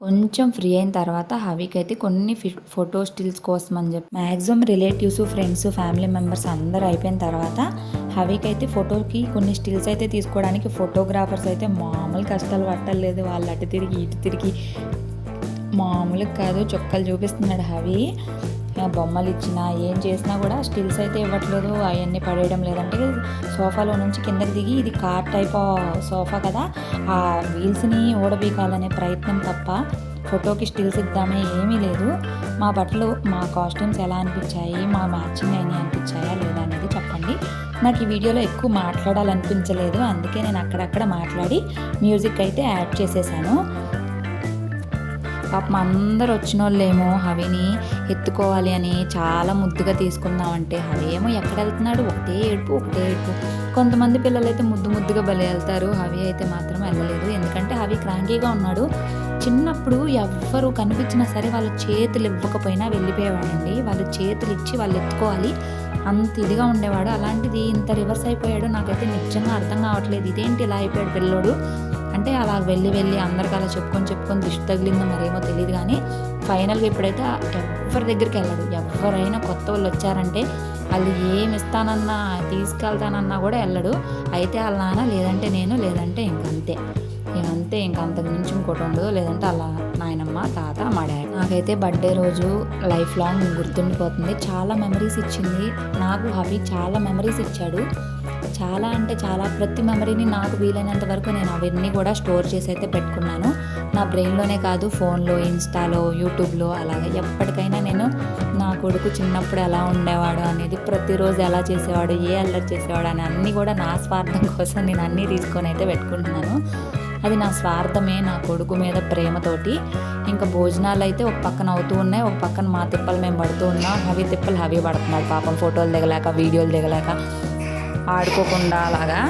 కొంచెం ఫ్రీ అయిన తర్వాత హవికి అయితే కొన్ని ఫోటో స్టిల్స్ కోసం అని చెప్పి maximum relatives, friends, family members అందరూ అయిపోయిన తర్వాత హవికి అయితే ఫోటోకి కొన్ని స్టిల్స్ అయితే తీసుకోవడానికి ఫోటోగ్రాఫర్స్ అయితే మామూలు కష్టాలు పట్టలేదు. వాళ్ళు అటు తిరిగి ఇటు తిరిగి మామూలుగా కాదు, చొక్కలు చూపిస్తున్నాడు హవి. బొమ్మలు ఇచ్చినా ఏం చేసినా కూడా స్టిల్స్ అయితే ఇవ్వట్లేదు, అవన్నీ పడేయడం లేదంటే సోఫాలో నుంచి కిందకి దిగి, ఇది కార్ టైప్ సోఫా కదా, ఆ వీల్స్ని ఊడబీకాలనే ప్రయత్నం తప్ప ఫోటోకి స్టిల్స్ ఇద్దామే ఏమీ లేదు. మా బట్టలు, మా కాస్ట్యూమ్స్ ఎలా అనిపించాయి, మా మ్యాచింగ్ అయినా అనిపించాయా లేదా అనేది చెప్పండి. నాకు ఈ వీడియోలో ఎక్కువ మాట్లాడాలనిపించలేదు, అందుకే నేను అక్కడక్కడ మాట్లాడి మ్యూజిక్ అయితే యాడ్ చేసేసాను. పాపం అందరు వచ్చిన వాళ్ళేమో హవిని ఎత్తుకోవాలి అని చాలా ముద్దుగా తీసుకుందామంటే హవి ఏమో ఎక్కడ వెళ్తున్నాడు, ఒకటే ఏడుపు. కొంతమంది పిల్లలు అయితే ముద్దుగా బలి వెళ్తారు, హవి అయితే మాత్రం వెళ్ళలేదు. ఎందుకంటే హవి క్రాంకీగా ఉన్నాడు. చిన్నప్పుడు ఎవ్వరు కనిపించినా సరే వాళ్ళ చేతులు ఇవ్వకపోయినా వెళ్ళిపోయేవాడండి. వాళ్ళు చేతులు ఇచ్చి వాళ్ళు ఎత్తుకోవాలి, అంత ఇదిగా ఉండేవాడు. అలాంటిది ఇంత రివర్స్ అయిపోయాడు, నాకైతే నిజంగా అర్థం కావట్లేదు. ఇదేంటి ఇలా అయిపోయాడు పిల్లోడు అంటే. అలా వెళ్ళి అందరికి అలా చెప్పుకొని దిష్టి తగిలిందో మరేమో తెలియదు. కానీ ఫైనల్గా ఇప్పుడైతే ఎవరి దగ్గరికి వెళ్ళడు. ఎవరైనా కొత్త వాళ్ళు వచ్చారంటే వాళ్ళు ఏమి ఇస్తానన్నా తీసుకెళ్తానన్నా కూడా వెళ్ళడు. అయితే వాళ్ళ నాన్న, లేదంటే నేను, లేదంటే ఇంకంతే. అంతకు మించి ఇంకోటి ఉండదు. లేదంటే అలా నాయనమ్మ, తాత, మా డాడీ. నాకైతే బర్త్డే రోజు లైఫ్ లాంగ్ గుర్తుండిపోతుంది. చాలా మెమరీస్ ఇచ్చింది నాకు హవి, చాలా మెమరీస్ ఇచ్చాడు. చాలా అంటే చాలా, ప్రతి మెమరీని నాకు వీలైనంత వరకు నేను అవన్నీ కూడా స్టోర్ చేసి అయితే పెట్టుకున్నాను. నా బ్రెయిన్లోనే కాదు, ఫోన్లో, ఇన్స్టాలో, యూట్యూబ్లో, అలాగే ఎప్పటికైనా నేను నా కొడుకు చిన్నప్పుడు ఎలా ఉండేవాడు అనేది, ప్రతిరోజు ఎలా చేసేవాడు, ఏ అల్లరి చేసేవాడు అని అన్నీ కూడా నా స్వార్థం కోసం నేను అన్నీ తీసుకొని అయితే పెట్టుకుంటున్నాను. అది నా స్వార్థమే, నా కొడుకు మీద ప్రేమతోటి. ఇంకా భోజనాలు అయితే ఒక పక్కన అవుతూ ఉన్నాయి, ఒక పక్కన మా తిప్పలు మేము పడుతూ ఉన్నాం. హవి తిప్పలు హవి పడుతున్నాడు పాపం, ఫోటోలు దిగలేక, వీడియోలు దిగలేక, ఆడుకోకుండా అలాగా.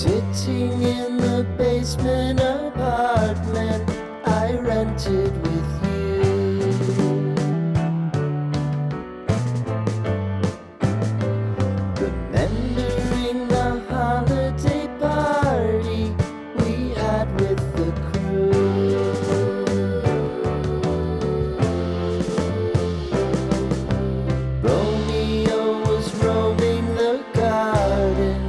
Sitting in the basement apartment I rented with you, remembering the holiday party we had with the crew. Romeo was roaming the garden,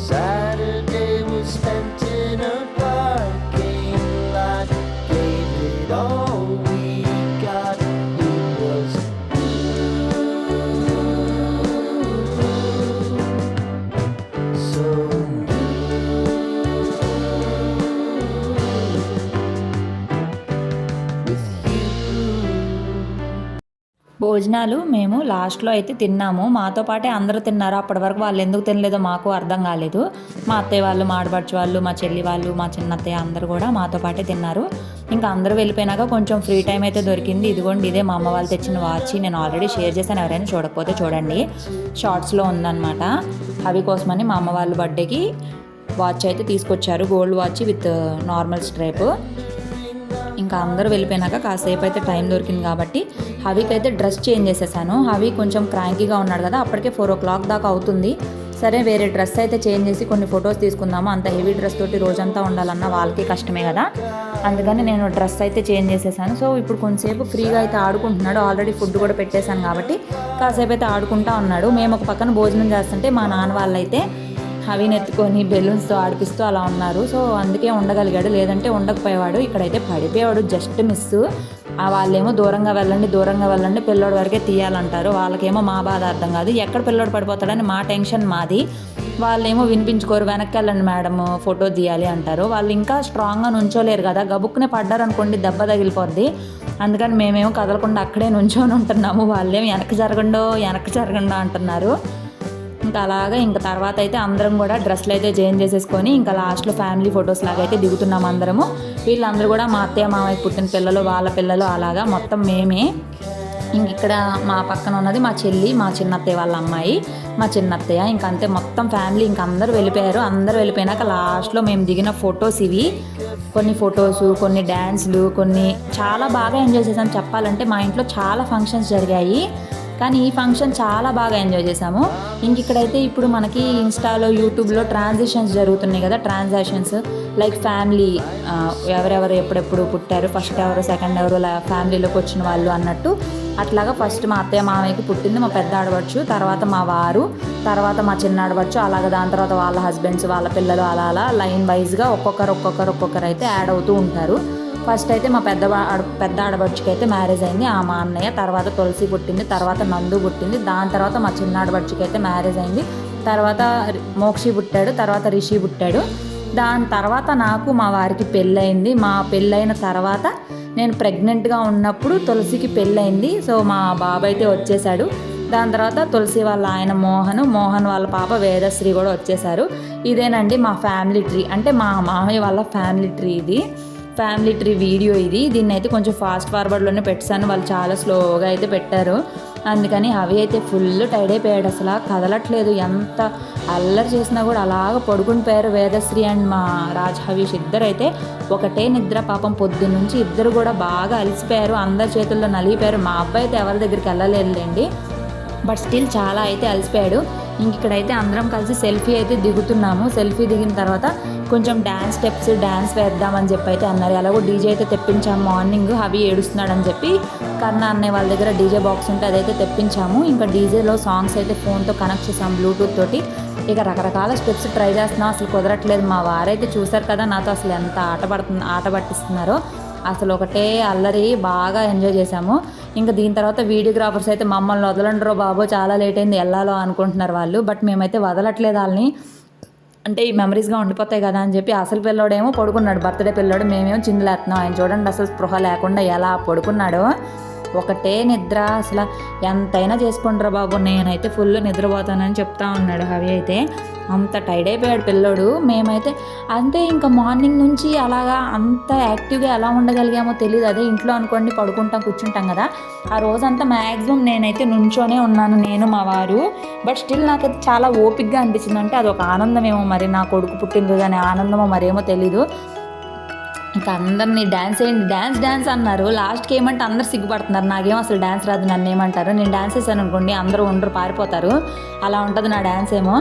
Saturday was spent in a parking lot. Gave it all we got. It was so with you. భోజనాలు మేము లాస్ట్లో అయితే తిన్నాము. మాతో పాటే అందరూ తిన్నారు. అప్పటి వరకు వాళ్ళు ఎందుకు తినలేదో మాకు అర్థం కాలేదు. మా అత్తయ్య వాళ్ళు, మా ఆడపడుచు వాళ్ళు, మా చెల్లి వాళ్ళు, మా చిన్నత్తయ్య అందరూ కూడా మాతో పాటే తిన్నారు. ఇంకా అందరూ వెళ్ళిపోయినాక కొంచెం ఫ్రీ టైం అయితే దొరికింది. ఇదిగోండి, ఇదే మా అమ్మ వాళ్ళు తెచ్చిన వాచ్. నేను ఆల్రెడీ షేర్ చేశాను, ఎవరైనా చూడకపోతే చూడండి, షార్ట్స్లో ఉందన్నమాట. అవి కోసమని మా అమ్మ వాళ్ళు బర్త్డేకి వాచ్ అయితే తీసుకొచ్చారు, gold watch with normal stripe. ఇంకా అందరూ వెళ్ళిపోయినాక కాసేపు అయితే టైం దొరికింది కాబట్టి హవికి అయితే డ్రెస్ చేంజ్ చేసేసాను. హవి కొంచెం క్రాంకీగా ఉన్నాడు కదా, అప్పటికే 4 o'clock దాకా అవుతుంది. సరే వేరే డ్రెస్ అయితే చేంజ్ చేసి కొన్ని ఫొటోస్ తీసుకుందాము. అంత హెవీ డ్రెస్ తోటి రోజంతా ఉండాలన్నా వాళ్ళకి కష్టమే కదా, అందుకని నేను డ్రెస్ అయితే చేంజ్ చేసేసాను. సో ఇప్పుడు కొంతసేపు ఫ్రీగా అయితే ఆడుకుంటున్నాడు. ఆల్రెడీ ఫుడ్ కూడా పెట్టేశాను కాబట్టి కాసేపు అయితే ఆడుకుంటా ఉన్నాడు. మేము ఒక పక్కన భోజనం చేస్తుంటే మా నాన్న వాళ్ళైతే హవిని ఎత్తుకొని బెలూన్స్తో ఆడిపిస్తూ అలా ఉన్నారు. సో అందుకే ఉండగలిగాడు, లేదంటే ఉండకపోయేవాడు. ఇక్కడైతే పడిపోయేవాడు, జస్ట్ మిస్. వాళ్ళేమో దూరంగా వెళ్ళండి, పిల్లోడి వరకే తీయాలంటారు. వాళ్ళకేమో మా బాధ అర్థం కాదు, ఎక్కడ పిల్లోడు పడిపోతాడని మా టెన్షన్ మాది. వాళ్ళేమో వినిపించుకోరు, వెనక్కి వెళ్ళండి మేడం ఫోటో తీయాలి అంటారు. వాళ్ళు ఇంకా స్ట్రాంగ్గా నుంచోలేరు కదా, గబుక్కునే పడ్డారనుకోండి దెబ్బ తగిలిపోద్ది. అందుకని మేమేమో కదలకుండా అక్కడే నుంచొని ఉంటున్నాము. వాళ్ళేమో వెనక్కి జరగండో అంటున్నారు. ఇంకా అలాగా ఇంకా తర్వాత అయితే అందరం కూడా డ్రెస్లు అయితే చేంజ్ చేసేసుకొని ఇంకా లాస్ట్లో ఫ్యామిలీ ఫొటోస్ లాగా అయితే దిగుతున్నాం అందరము. వీళ్ళందరూ కూడా మా అత్తయ్య మామయ్య పుట్టిన పిల్లలు, వాళ్ళ పిల్లలు, అలాగా మొత్తం మేమే. ఇంక ఇక్కడ మా పక్కన ఉన్నది మా చెల్లి, మా చిన్నత్తయ్య వాళ్ళ అమ్మాయి, మా చిన్నత్తయ్య. ఇంకంతే మొత్తం ఫ్యామిలీ ఇంక అందరూ వెళ్ళిపోయారు. అందరూ వెళ్ళిపోయినాక లాస్ట్లో మేము దిగిన ఫొటోస్ ఇవి. కొన్ని ఫొటోసు, కొన్ని డ్యాన్స్లు, కొన్ని చాలా బాగా ఎంజాయ్ చేసాం. చెప్పాలంటే మా ఇంట్లో చాలా ఫంక్షన్స్ జరిగాయి, కానీ ఈ ఫంక్షన్ చాలా బాగా ఎంజాయ్ చేసాము. ఇక్కడైతే ఇప్పుడు మనకి ఇన్స్టాలో, యూట్యూబ్లో ట్రాన్సాక్షన్స్ జరుగుతున్నాయి కదా, ట్రాన్సాక్షన్స్ లైక్ ఫ్యామిలీ, ఎవరెవరు ఎప్పుడెప్పుడు పుట్టారు, ఫస్ట్ ఎవరు, సెకండ్ ఎవరు, ఫ్యామిలీలోకి వచ్చిన వాళ్ళు అన్నట్టు. అట్లాగా ఫస్ట్ మా అత్తయ్య మామయ్యకి పుట్టింది మా పెద్ద ఆడవచ్చు, తర్వాత మా వారు, తర్వాత మా చిన్న ఆడవచ్చు, అలాగే దాని తర్వాత వాళ్ళ హస్బెండ్స్, వాళ్ళ పిల్లలు, అలా అలా లైన్ వైజ్గా ఒక్కొక్కరు అయితే యాడ్ అవుతూ ఉంటారు. ఫస్ట్ అయితే మా పెద్ద ఆడబడుచుకి అయితే మ్యారేజ్ అయింది, మా అన్నయ్య. తర్వాత తులసి పుట్టింది, తర్వాత నందు పుట్టింది. దాని తర్వాత మా చిన్న ఆడబడుచుకి అయితే మ్యారేజ్ అయింది. తర్వాత మోక్షి పుట్టాడు, తర్వాత రిషి పుట్టాడు. దాని తర్వాత నాకు మా వారికి పెళ్ళయింది. మా పెళ్ళైన తర్వాత నేను ప్రెగ్నెంట్గా ఉన్నప్పుడు తులసికి పెళ్ళయింది. సో మా బాబు అయితే వచ్చేసాడు. దాని తర్వాత తులసి వాళ్ళ ఆయన మోహన్ వాళ్ళ పాప వేదశ్రీ కూడా వచ్చేసారు. ఇదేనండి మా ఫ్యామిలీ ట్రీ, అంటే మా మామయ్య వాళ్ళ ఫ్యామిలీ ట్రీ. ఇది ఫ్యామిలీ ట్రీ వీడియో. దీన్ని అయితే కొంచెం ఫాస్ట్ ఫార్వర్డ్లోనే పెట్టాను, వాళ్ళు చాలా స్లోగా అయితే పెట్టారు. అందుకని అవి అయితే ఫుల్ టైడ్ అయిపోయాడు, అసలు కదలట్లేదు. ఎంత అల్లరి చేసినా కూడా అలాగ పడుకుని పోయారు వేదశ్రీ అండ్ మా రాజ్ హవీష్ ఇద్దరు అయితే ఒకటే నిద్ర. పాపం పొద్దున్న నుంచి ఇద్దరు కూడా బాగా అలసిపోయారు, అందరి చేతుల్లో నలిగిపోయారు. మా అబ్బాయి అయితే ఎవరి దగ్గరికి వెళ్ళలేదులేండి, బట్ స్టిల్ చాలా అయితే అలసిపోయాడు. ఇక్కడైతే అందరం కలిసి సెల్ఫీ అయితే దిగుతున్నాము. సెల్ఫీ దిగిన తర్వాత కొంచెం డ్యాన్స్ వేద్దామని చెప్పి అయితే అన్నారు. అలాగో డీజే అయితే తెప్పించాము. మార్నింగ్ హవి ఏడుస్తున్నాడని చెప్పి కన్నా అన్నయ్య వాళ్ళ దగ్గర డీజే బాక్స్ ఉంటే అదైతే తెప్పించాము. ఇంకా డీజేలో సాంగ్స్ అయితే ఫోన్తో కనెక్ట్ చేసాము బ్లూటూత్ తోటి. ఇక రకరకాల స్టెప్స్ ట్రై చేస్తున్నాం, అసలు కుదరట్లేదు. మా వారైతే చూసారు కదా నాతో అసలు ఎంత ఆట పట్టిస్తున్నారో. అసలు ఒకటే అల్లరి, బాగా ఎంజాయ్ చేసాము. ఇంకా దీని తర్వాత వీడియోగ్రాఫర్స్ అయితే మమ్మల్ని వదలండ్రో బాబో, చాలా లేట్ అయింది వెళ్ళాలో అనుకుంటున్నారు వాళ్ళు, బట్ మేమైతే వదలట్లేదు వాళ్ళని. అంటే ఈ మెమరీస్గా ఉండిపోతాయి కదా అని చెప్పి. అసలు పిల్లోడేమో పడుకున్నాడు, బర్త్డే పిల్లోడు, మేమేమో చిందులేస్తున్నాం. ఆయన చూడండి అసలు స్పృహ లేకుండా ఎలా పడుకున్నాడో, ఒకటే నిద్ర. అసలు ఎంతైనా చేసుకుంటారా బాబు, నేనైతే ఫుల్ నిద్రపోతానని చెప్తా ఉన్నాడు హవి అయితే. అంత టైర్డ్ అయిపోయాడు పిల్లోడు. మేమైతే అంతే ఇంకా మార్నింగ్ నుంచి అలాగా అంత యాక్టివ్గా ఎలా ఉండగలిగామో తెలియదు. అదే ఇంట్లో అనుకోండి పడుకుంటాం, కూర్చుంటాం కదా, ఆ రోజంతా మ్యాక్సిమం నేనైతే నుంచోనే ఉన్నాను, నేను మా వారు. బట్ స్టిల్ నాకైతే చాలా ఓపిక్గా అనిపించింది. అంటే అదొక ఆనందమేమో మరి, నా కొడుకు పుట్టినరోజు అనే ఆనందమో మరేమో తెలీదు. ఇంకా అందరినీ డ్యాన్స్ వేయండి, డ్యాన్స్ అన్నారు. లాస్ట్కి ఏమంటే అందరు సిగ్గుపడుతున్నారు, నాకేమో అసలు డ్యాన్స్ రాదు, నన్ను ఏమంటారు. నేను డ్యాన్స్ వేసాను అనుకోండి అందరూ ఉండరు, పారిపోతారు, అలా ఉంటుంది నా డ్యాన్స్ ఏమో.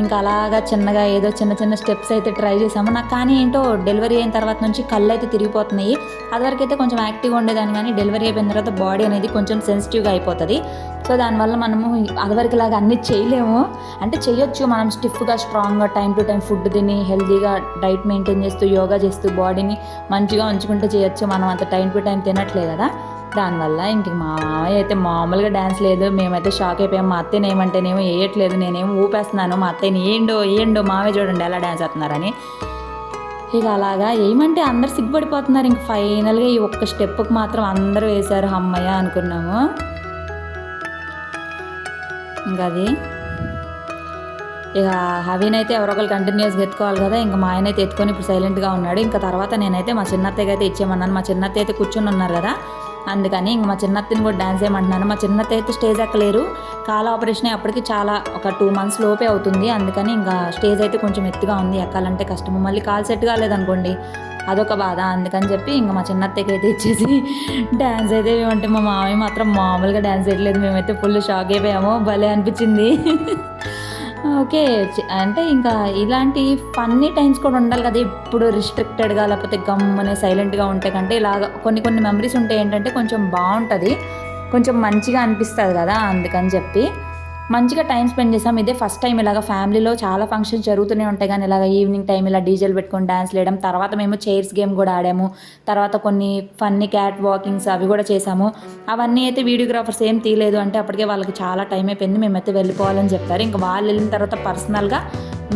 ఇంకా అలాగా చిన్నగా ఏదో చిన్న స్టెప్స్ అయితే ట్రై చేసాము. నాకు కానీ ఏంటో డెలివరీ అయిన తర్వాత నుంచి కళ్ళు అయితే తిరిగిపోతున్నాయి. అదివరకైతే కొంచెం యాక్టివ్గా ఉండేదాన్ని, కానీ డెలివరీ అయిపోయిన తర్వాత బాడీ అనేది కొంచెం సెన్సిటివ్గా అయిపోతుంది. సో దానివల్ల మనము అదివరకులాగా అన్నీ చేయలేము. అంటే చేయొచ్చు మనం స్టిఫ్గా, స్ట్రాంగ్గా, టైం టు టైం ఫుడ్ తిని హెల్తీగా డైట్ మెయింటైన్ చేస్తూ, యోగా చేస్తూ బాడీని మంచిగా ఉంచుకుంటే చేయొచ్చు. మనం అంత టైం టు టైం తినట్లేదు కదా, దానివల్ల ఇంక మా మామయ్య అయితే మామూలుగా డ్యాన్స్ లేదు. మేమైతే షాక్ అయిపోయాం. మా అత్తయ్యని ఏమంటేనేమో వేయట్లేదు, నేనేమో ఊపేస్తున్నాను. మా అత్తయ్యని ఏండో మామయ్య చూడండి ఎలా డ్యాన్స్ వేస్తున్నారని. ఇక అలాగా ఏమంటే అందరు సిగ్గుపడిపోతున్నారు. ఇంక ఫైనల్గా ఈ ఒక్క స్టెప్కి మాత్రం అందరూ వేశారు, అమ్మయ్య అనుకున్నాము. ఇంకా అది ఇక హవీనైతే ఎవరొకరు కంటిన్యూస్గా ఎత్తుకోవాలి కదా, ఇంకా మా ఆయన అయితే ఎత్తుకొని ఇప్పుడు సైలెంట్గా ఉన్నాడు. ఇంకా తర్వాత నేనైతే మా చిన్నత్తయ్యకి అయితే ఇచ్చేయమన్నాను. మా చిన్నత్తయ్య అయితే కూర్చొని ఉన్నారు కదా, అందుకని ఇంక మా చిన్నత్తని కూడా డ్యాన్స్ చేయమంటున్నాను. మా చిన్నత్తయ్య అయితే స్టేజ్ ఎక్కలేరు, కాలు ఆపరేషన్ అప్పటికి చాలా ఒక 2 months లోపే అవుతుంది. అందుకని ఇంకా స్టేజ్ అయితే కొంచెం ఎత్తుగా ఉంది, ఎక్కాలంటే కష్టము. మళ్ళీ కాలు సెట్ కాలేదనుకోండి అదొక బాధ. అందుకని చెప్పి ఇంకా మా చిన్నత్తయ్యకి అయితే ఇచ్చేసి డ్యాన్స్ అయితే ఏమంటే మా మామయ్య మాత్రం మామూలుగా డ్యాన్స్ చేయట్లేదు. మేమైతే ఫుల్ షాక్ అయిపోయాము, భలే అనిపించింది. ఓకే, అంటే ఇంకా ఇలాంటి ఫన్నీ టైమ్స్ కూడా ఉండాలి కదా, ఇప్పుడు రిస్ట్రిక్టెడ్గా లేకపోతే గమ్మనే సైలెంట్గా ఉంటే కంటే ఇలాగ కొన్ని మెమరీస్ ఉంటే ఏంటంటే కొంచెం బాగుంటుంది, కొంచెం మంచిగా అనిపిస్తుంది కదా. అందుకని చెప్పి మంచిగా టైం స్పెండ్ చేసాం. ఇదే ఫస్ట్ టైం ఇలాగ ఫ్యామిలీలో చాలా ఫంక్షన్స్ జరుగుతూనే ఉంటాయి, కానీ ఇలాగ ఈవినింగ్ టైం ఇలా డీజేలు పెట్టుకొని డ్యాన్స్ వేయడం. తర్వాత మేము చైర్స్ గేమ్ కూడా ఆడాము. తర్వాత కొన్ని ఫన్నీ క్యాట్ వాకింగ్స్ అవి కూడా చేసాము. అవన్నీ అయితే వీడియోగ్రాఫర్స్ ఏం తీయలేదు, అంటే అప్పటికే వాళ్ళకి చాలా టైం అయిపోయింది, మేమైతే వెళ్ళిపోవాలని చెప్పారు. ఇంకా వాళ్ళు వెళ్ళిన తర్వాత పర్సనల్గా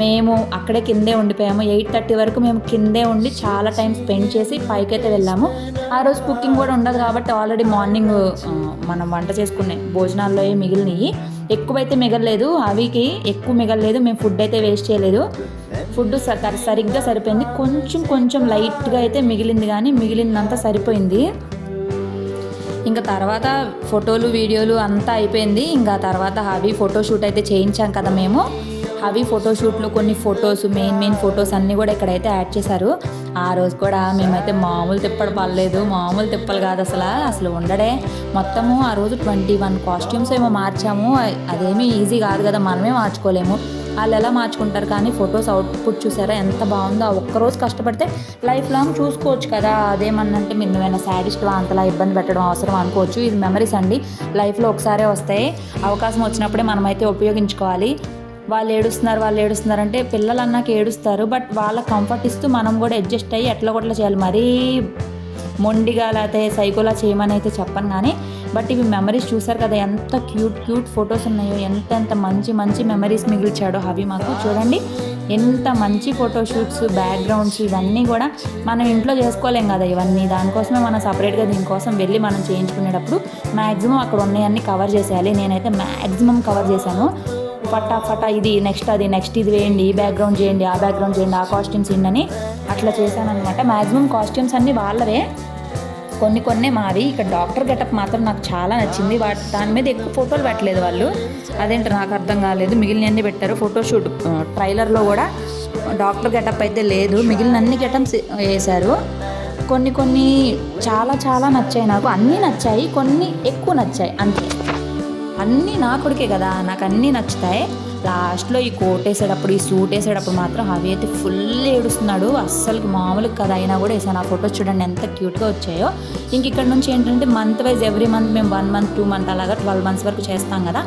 మేము అక్కడే కిందే ఉండిపోయాము. 8:30 వరకు మేము కిందే ఉండి చాలా టైం స్పెండ్ చేసి పైకైతే వెళ్ళాము. ఆ రోజు కుకింగ్ కూడా ఉండదు కాబట్టి ఆల్రెడీ మార్నింగ్ మనం వంట చేసుకునే భోజనాల్లో మిగిలినవి ఎక్కువైతే మిగలలేదు, అవికి ఎక్కువ మిగలలేదు. మేము ఫుడ్ అయితే వేస్ట్ చేయలేదు, ఫుడ్ సరిగ్గా సరిపోయింది. కొంచెం లైట్గా అయితే మిగిలింది, కానీ మిగిలిందంతా సరిపోయింది. ఇంకా తర్వాత ఫోటోలు వీడియోలు అంతా అయిపోయింది. ఇంకా తర్వాత హవి ఫోటోషూట్ అయితే చేయించాం కదా మేము. అవి ఫోటోషూట్లో కొన్ని ఫొటోస్ మెయిన్ ఫొటోస్ అన్నీ కూడా ఇక్కడైతే యాడ్ చేశారు. ఆ రోజు కూడా మేమైతే మామూలు తిప్పలు పడలేదు, మామూలు తిప్పలు కాదు అసలు ఉండడే. మొత్తము ఆ రోజు 21 కాస్ట్యూమ్స్ ఏమో మార్చాము. అదేమీ ఈజీ కాదు కదా, మనమే మార్చుకోలేము, వాళ్ళు ఎలా మార్చుకుంటారు. కానీ ఫొటోస్ అవుట్పుట్ చూసారా ఎంత బాగుందో. ఆ ఒక్కరోజు కష్టపడితే లైఫ్ లాంగ్ చూసుకోవచ్చు కదా. అదేమన్నంటే మీరు నువ్వైనా శాడిస్ట్గా అంతలా ఇబ్బంది పెట్టడం అవసరం అనుకోవచ్చు. ఇది మెమరీస్ అండి, లైఫ్లో ఒకసారే వస్తాయి. అవకాశం వచ్చినప్పుడే మనమైతే ఉపయోగించుకోవాలి. వాళ్ళు ఏడుస్తున్నారు అంటే పిల్లలు అన్నాక ఏడుస్తారు, బట్ వాళ్ళ కంఫర్ట్ ఇస్తూ మనం కూడా అడ్జస్ట్ అయ్యి ఎట్లా కొట్లా చేయాలి. మరీ మొండిగా లేకపోతే సైకోలా చేయమని అయితే చెప్పను కానీ, బట్ ఇవి మెమరీస్ చూసారు కదా ఎంత క్యూట్ ఫొటోస్ ఉన్నాయో, ఎంత మంచి మెమరీస్ మిగిల్చాడో అవి మాకు. చూడండి ఎంత మంచి ఫోటోషూట్స్, బ్యాక్గ్రౌండ్స్ ఇవన్నీ కూడా మనం ఇంట్లో చేసుకోలేం కదా ఇవన్నీ. దానికోసమే మనం సపరేట్గా దీనికోసం వెళ్ళి మనం చేయించుకునేటప్పుడు మ్యాక్సిమం అక్కడ ఉన్నాయన్నీ కవర్ చేసేయాలి. నేనైతే మ్యాక్సిమం కవర్ చేశాను. ఫటా ఇది నెక్స్ట్ ఇది వేయండి, ఈ బ్యాక్గ్రౌండ్ చేయండి, ఆ బ్యాక్గ్రౌండ్ చేయండి, ఆ కాస్ట్యూమ్స్ ఇన్నని అట్లా చేశాను అనమాట. మ్యాక్సిమం కాస్ట్యూమ్స్ అన్నీ వాళ్ళవే, కొన్ని మావి. ఇక్కడ డాక్టర్ గెటప్ మాత్రం నాకు చాలా నచ్చింది. దాని మీద ఎక్కువ ఫోటోలు పెట్టలేదు వాళ్ళు, అదేంటో నాకు అర్థం కాలేదు. మిగిలినన్ని పెట్టారు. ఫోటోషూట్ ట్రైలర్లో కూడా డాక్టర్ గెటప్ అయితే లేదు, మిగిలిన అన్ని గెటప్స్ వేశారు. కొన్ని చాలా నచ్చాయి నాకు, అన్నీ నచ్చాయి, కొన్ని ఎక్కువ నచ్చాయి అంతే. అన్నీ నా కొడుకే కదా, నాకు అన్నీ నచ్చుతాయి. లాస్ట్లో ఈ కోట్ వేసేటప్పుడు, ఈ సూట్ వేసేటప్పుడు మాత్రం అవి అయితే ఫుల్ ఏడుస్తున్నాడు. అస్సలు మామూలు కదా అయినా కూడా వేసాను. ఆ ఫొటోస్ చూడండి ఎంత క్యూట్గా వచ్చాయో. ఇంక ఇక్కడ నుంచి ఏంటంటే మంత్ వైజ్ ఎవ్రీ మంత్ మేము 1 month 2 month అలాగా 12 months వరకు చేస్తాం కదా,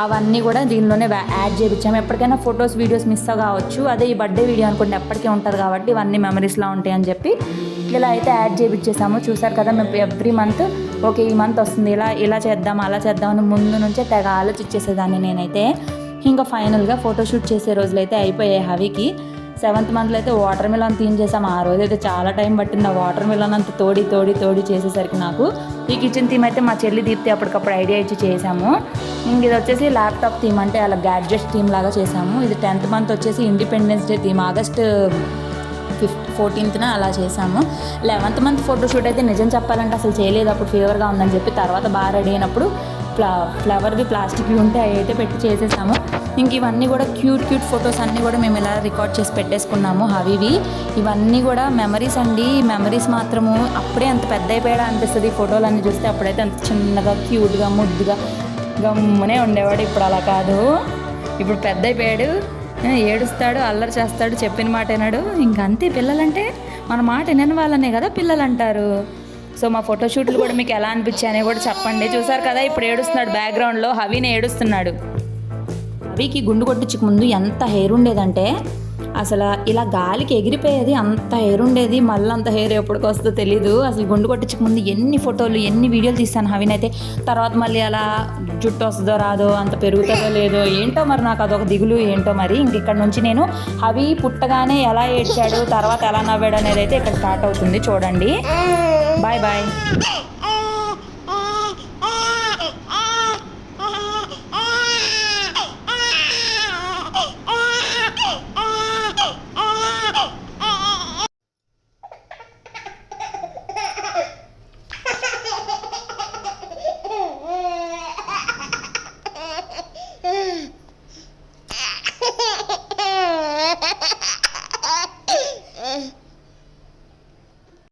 అవన్నీ కూడా దీనిలోనే యాడ్ చేయించాము. ఎప్పటికైనా ఫొటోస్ వీడియోస్ మిస్ కావచ్చు, అదే ఈ బర్త్డే వీడియో అనుకోండి ఎప్పటికీ ఉంటుంది కాబట్టి ఇవన్నీ మెమరీస్లో ఉంటాయి అని చెప్పి ఇలా అయితే యాడ్ చేయించేసాము. చూసారు కదా, మేము ఎవ్రీ మంత్ ఓకే ఈ మంత్ వస్తుంది ఇలా చేద్దాం అలా చేద్దాం అని ముందు నుంచే తెగ ఆలోచించేసేదాన్ని నేనైతే. ఇంకా ఫైనల్గా ఫోటోషూట్ చేసే రోజులైతే అయిపోయాయి. హవికి 7th monthలో అయితే వాటర్ మిలన్ థీమ్ చేసాం. ఆ రోజు అయితే చాలా టైం పట్టింది ఆ వాటర్ మిలన్ అంతా తోడి చేసేసరికి నాకు. ఈ కిచెన్ థీమ్ అయితే మా చెల్లి దీప్తి అప్పటికప్పుడు ఐడియా ఇచ్చి చేసాము. ఇంక ఇది వచ్చేసి ల్యాప్టాప్ థీమ్, అంటే అలా గ్యాడ్జెట్స్ థీమ్ లాగా చేసాము. ఇది 10th month వచ్చేసి independence day theme, August 14th అలా చేసాము. 11th month ఫోటోషూట్ అయితే నిజం చెప్పాలంటే అసలు చేయలేదు, అప్పుడు ఫీవర్గా ఉందని చెప్పి. తర్వాత బాగా రెడీ అయినప్పుడు ఫ్లవర్వి ప్లాస్టిక్వి ఉంటే అవి అయితే పెట్టి చేసేసాము. ఇంక ఇవన్నీ కూడా క్యూట్ ఫొటోస్ అన్నీ కూడా మేము ఇలా రికార్డ్ చేసి పెట్టేసుకున్నాము అవివి. ఇవన్నీ కూడా మెమరీస్ అండి. మెమరీస్ మాత్రము అప్పుడే అంత పెద్ద అయిపోయాడా అనిపిస్తుంది ఫోటోలన్నీ చూస్తే. అప్పుడైతే అంత చిన్నగా క్యూట్గా ముద్దుగా గమ్మునే ఉండేవాడు, ఇప్పుడు అలా కాదు. ఇప్పుడు పెద్ద అయిపోయాడు, ఏడుస్తాడు, అల్లరి చేస్తాడు, చెప్పిన మాట వినడు. ఇంకంతే, పిల్లలంటే మన మాట వినని వాళ్ళనే కదా పిల్లలు అంటారు. సో మా ఫోటోషూట్లు కూడా మీకు ఎలా అనిపించాయని కూడా చెప్పండి. చూసారు కదా ఇప్పుడు ఏడుస్తున్నాడు, బ్యాక్గ్రౌండ్లో హవీని ఏడుస్తున్నాడు. హవీకి గుండు కొట్టించక ముందు ఎంత హెయిర్ ఉండేదంటే అసలు ఇలా గాలికి ఎగిరిపోయేది, అంత హెయిర్ ఉండేది. మళ్ళీ అంత హెయిర్ ఎప్పటికి వస్తుందో తెలీదు. అసలు గుండు కొట్టించక ముందు ఎన్ని ఫోటోలు ఎన్ని వీడియోలు తీస్తాను హవీని అయితే. తర్వాత మళ్ళీ అలా జుట్టు వస్తుందో రాదో, అంత పెరుగుతుందో లేదో ఏంటో మరి, నాకు అదొక దిగులు ఏంటో మరి. ఇంక ఇక్కడ నుంచి నేను హవీ పుట్టగానే ఎలా ఏడ్చాడు, తర్వాత ఎలా నవ్వాడు అనేది అయితే ఇక్కడ స్టార్ట్ అవుతుంది చూడండి. బాయ్.